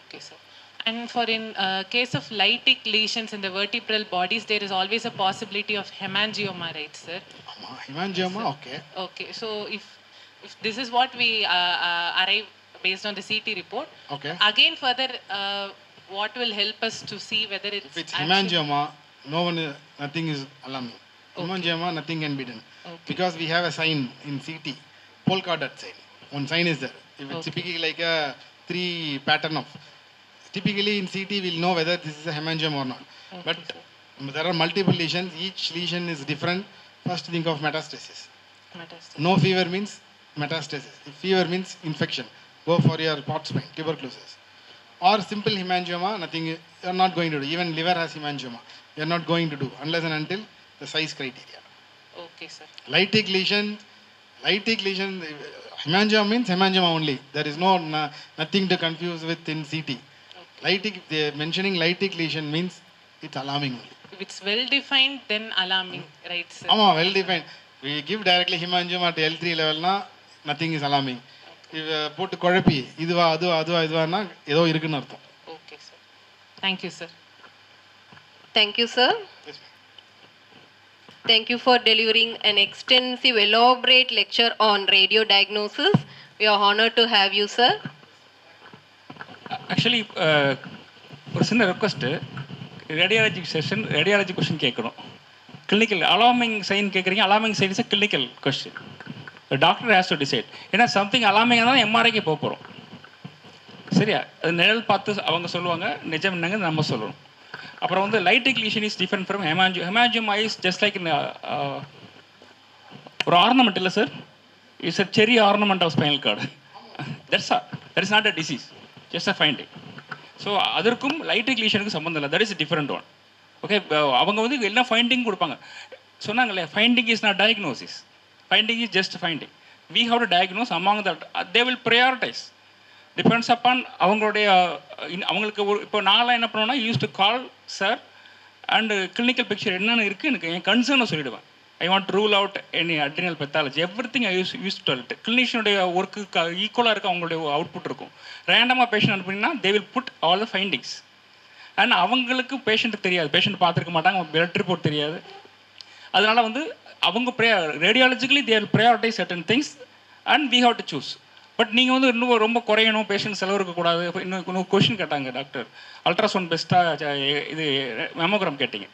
Okay, sir. And for in case of lytic lesions in the vertebral bodies, there is always a possibility of hemangioma, right, sir? Hemangioma, yes, okay. Okay, so if this is what we arrive based on the CT report, okay, again further, what will help us to see whether it's... If it's hemangioma, nothing is alarming. Okay. Hemangioma, nothing can be done. Okay. Because we have a sign in CT, polka dot sign. One sign is there. If it's typically like a 3 pattern of... Typically in CT, we'll know whether this is a hemangioma or not. Okay, but there are multiple lesions. Each lesion is different. First think of metastasis. No fever means metastasis. If fever means infection, go for your Pott's spine, tuberculosis. Or simple hemangioma, nothing, you are not going to do. Even liver has hemangioma. You are not going to do unless and until the size criteria. Okay, sir. Lytic lesion, hemangioma means hemangioma only. There is nothing to confuse with in CT. Okay. Lytic, they are mentioning lytic lesion means it's alarming only. If it's well defined, then alarming, right, sir? Well defined. We give directly hemangioma at L3 level, nothing is alarming. போட்டு குழப்பி இதுவா இதுவானா ஏதோ இருக்குன்னு அர்த்தம். Okay sir. Thank you, sir. Thank you, sir. Yes, Thank you for delivering an extensive, elaborate lecture on radio diagnosis. We are honored to have you, sir. Actually, ஒரு சின்ன request, radiology session radiology question கேட்கணும். Clinical alarming sign கேட்குறீங்க, alarming sign is a clinical question. Doctor has to decide. ஏன்னா something alarming தான் எம்ஆர்ஐக்கு போக போகிறோம். சரியா? அது நிழல் பார்த்து அவங்க சொல்லுவாங்க, நிஜம் என்னங்க நம்ம சொல்லணும். அப்புறம் வந்து lytic lesion is different from hemangioma is just like ஒரு ஆர்னமெண்ட் இல்லை sir, it's a cherry ornament of spinal cord. That is not a disease, just a finding. So அதற்கும் லைட்டிக் லீஷனுக்கும் சம்மந்தம் இல்லை, that is different one. Okay, அவங்க வந்து என்ன finding கொடுப்பாங்க சொன்னாங்களே, finding is not diagnosis, finding is just finding. We have to diagnose among that, they will prioritize depends upon அவங்களுடைய அவங்களுக்கு. ஒரு இப்போ நான்லாம் என்ன பண்ணுவேன்னா, use to call sir and clinical picture என்னென்ன இருக்குது எனக்கு என் கன்சர்னை சொல்லிவிடுவேன். I want rule out any adrenal pathology, every thing I use to. கிளினிஷனுடைய ஒர்க்கு ஈக்குவலாக இருக்க அவங்களுடைய அவுட்புட் இருக்கும். ரேண்டமாக பேஷண்ட் அனுப்புனீங்கன்னா they will put all the findings. And அவங்களுக்கு பேஷண்ட்டுக்கு தெரியாது, பேஷண்ட் பார்த்துருக்க மாட்டாங்க, பிளட் ரிப்போர்ட் தெரியாது. அதனால் வந்து அவங்க radiologically they will prioritise certain things and we have to choose. But நீங்கள் வந்து இன்னும் ரொம்ப குறையணும், பேஷண்ட் செலவு இருக்கக்கூடாது. இன்னும் கொஷின் கேட்டாங்க டாக்டர், அல்ட்ராசவுண்ட் பெஸ்ட்டாக இது மெமோகிராம் கேட்டிங்க.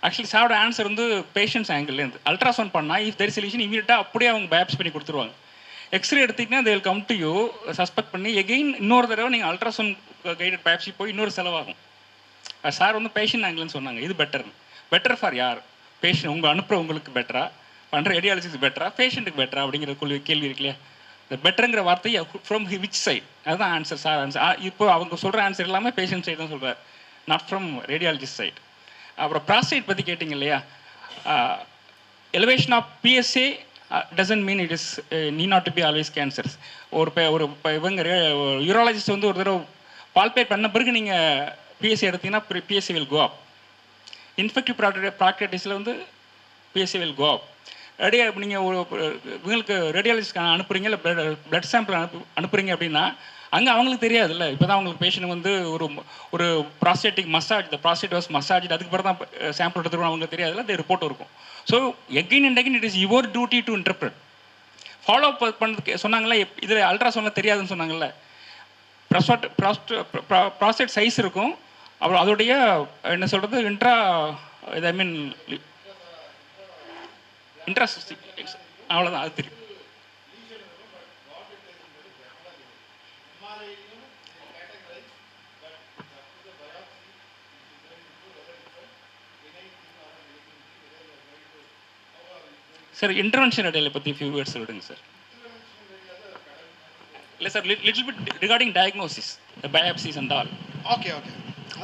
ஆக்சுவலி சாரோட ஆன்சர் வந்து பேஷண்ட்ஸ் ஆங்கிள்லேருந்து அல்ட்ராசவுண்ட் பண்ணால் இஃப் தெர் இஸ் சொல்யூஷன் இமீடியட்டாக அப்படியே அவங்க பயாப்ஸ் பண்ணி கொடுத்துருவாங்க. எக்ஸ்ரே எடுத்திங்கன்னா they will come to you suspect பண்ணி எகெயின் இன்னொரு தடவை நீங்கள் அல்ட்ராசவுண்ட் கைடட் பயாப்சி போய் இன்னொரு செலவாகும். சார் வந்து பேஷண்ட் ஆங்கிள்னு சொன்னாங்க. இது பெட்டர் ஃபார் யார்? பேஷண்ட் உங்கள் அனுப்புகிற உங்களுக்கு பெட்டரா, பண்ணுற ரேடியாலஜிஸ் பெட்டரா, பேஷண்ட்டுக்கு பெட்டரா அப்படிங்கிற கேள்வி இருக்கு இல்லையா? இந்த பெட்டருங்கிற வார்த்தை ஃப்ரம் விச் சைட், அதுதான் ஆன்சர் சார். ஆன்சர் இப்போ அவங்க சொல்கிற ஆன்சர் எல்லாமே பேஷண்ட் சைடு தான் சொல்கிறார், நாட் ஃப்ரம் ரேடியாலஜிஸ்ட் சைட். அப்புறம் ப்ராஸ்டேட் பற்றி கேட்டிங்க இல்லையா? Elevation of PSA doesn't mean it is need not to be always cancers. இவங்க யூராலஜிஸ்ட் வந்து ஒரு தடவை பால்பேட் பண்ண பிறகு நீங்கள் பிஎஸ்சி எடுத்தீங்கன்னா PSA will go up. Infective ப்ராக்டிஸில் வந்து பிஎஸ்சி வில் கோ அப். நீங்கள் இவங்களுக்கு ரேடியாலஜிஸ்ட் அனுப்புறீங்க, இல்லை பிளட் சாம்பிள் அனுப்புறீங்க அப்படின்னா அங்கே அவங்களுக்கு தெரியாதுல்ல. இப்போ தான் அவங்களுக்கு பேஷண்ட் வந்து ஒரு ப்ராஸ்டேட்டிக் மசாஜ், இந்த ப்ராஸ்டேட் வாஸ் மசாஜ், அதுக்கு பிறகு தான் சாம்பிள் எடுத்துருவோம், அவங்களுக்கு தெரியாதுல்ல. அது ரிப்போர்ட் இருக்கும். So again and again it is your duty to interpret. Follow up பண்ணுறதுக்கு சொன்னாங்களே, இதில் அல்ட்ராசவுண்டில் தெரியாதுன்னு சொன்னாங்கல்ல. ப்ராஸ்டேட் சைஸ் இருக்கும், அப்புறம் அதோடைய என்ன சொல்கிறது இன்ட்ராசிஸ்டிக் அவ்வளோதான், அது தெரியும். சார் இன்டர்வென்ஷன் ரேடியாலஜி பற்றி ஃபியூ வேர்ட்ஸ் சொல்லுங்க சார். இல்லை sir, little bit regarding diagnosis, biopsies and all. Okay.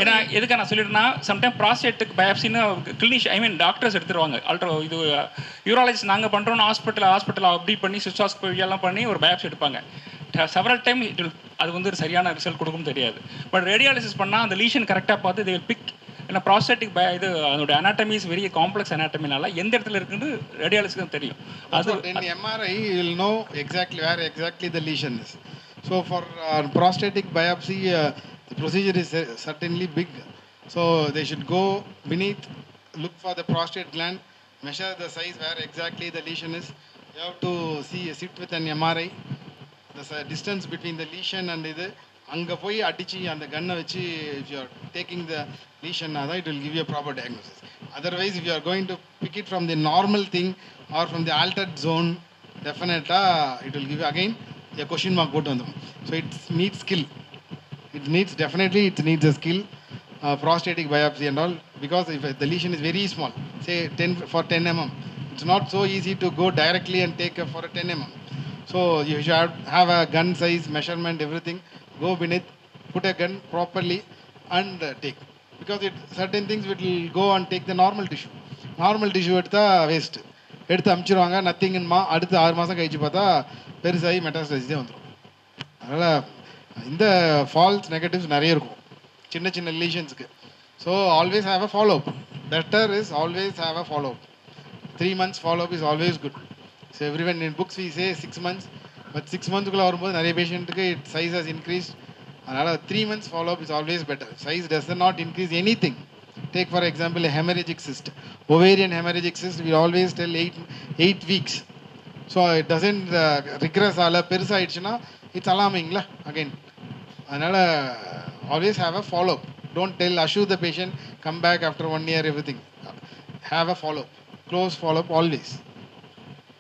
ஏன்னா எதுக்காக நான் சொல்லிடுறேன்னா, சம்டைம் ப்ராஸ்டேட்டுக்கு பயாப்சின்னு கிளினிஷ் டாக்டர்ஸ் எடுத்துருவாங்க. இது யூராலஜிஸ்ட் நாங்கள் பண்ணுறோன்னு ஹாஸ்பிட்டல் அப்படி பண்ணி சிஸ்டாஸ்கோபி எல்லாம் பண்ணி ஒரு பயாப்சி எடுப்பாங்க. செவரல் டைம் அது வந்து ஒரு சரியான ரிசல்ட் கொடுக்கும் தெரியாது. பட் ரேடியாலிசிஸ் பண்ணால் அந்த லீஷன் கரெக்டாக பார்த்து தே வில் பிக். ஏன்னா ப்ராஸ்டேட்டிக் இது அதோட அனாட்டமி இஸ் வெரி காம்ப்ளெக்ஸ் அனாட்டமினால எந்த இடத்துல இருக்குன்னு ரேடியாலஜிஸ்க்கு தான் தெரியும். அது MRI you will know exactly where exactly the lesion is. So for prostatic biopsy the procedure is certainly big. So they should go beneath, look for the prostate gland, measure the size where exactly the lesion is. You have to sit with an MRI, the distance between the lesion and இது அங்கே போய் அடித்து அந்த கன்னை வச்சு if you are taking the lesion, it will give you a proper diagnosis. Otherwise, if you are going to pick it from the normal thing or from the altered zone, definitely it will give you again a question mark போட்டு வந்துடும். So it needs skill. It needs a skill, prostatic biopsy and all, because if the lesion is very small, say 10 mm, it's not so easy to go directly and take for a 10 mm. So you should have a gun size, measurement, everything. Go beneath, put a gun properly and take. Because certain things will go and take the normal tissue. Normal tissue எடுத்தா waste, எடுத்து அமுச்சிடுவாங்க, நத்திங்மா. அடுத்து 6 மாதம் கழிச்சு பார்த்தா பெருசாகி மெட்டாஸ்டைஸே வந்துடும். அதனால் இந்த ஃபால்ஸ் நெகட்டிவ்ஸ் நிறைய இருக்கும் சின்ன லீஷன்ஸ்க்கு. So always have a follow up. Better is always have a follow up. 3 months follow up is always good. So everyone in books we say 6 months. But 6 monthsக்குள்ளே வரும்போது நிறைய பேஷண்ட்டுக்கு சைஸ் ஹஸ் இன்க்ரீஸ்ட். அதனால் 3 months follow up is always better. Size does not increase anything. Take for example a hemorrhagic cyst, ovarian hemorrhagic cyst, we always tell 8 weeks. So it doesn't regress ala perusa aichuna, it's alarming la again. Adala always have a follow up. Don't tell assure the patient come back after 1 year everything. Have a follow up, close follow up always.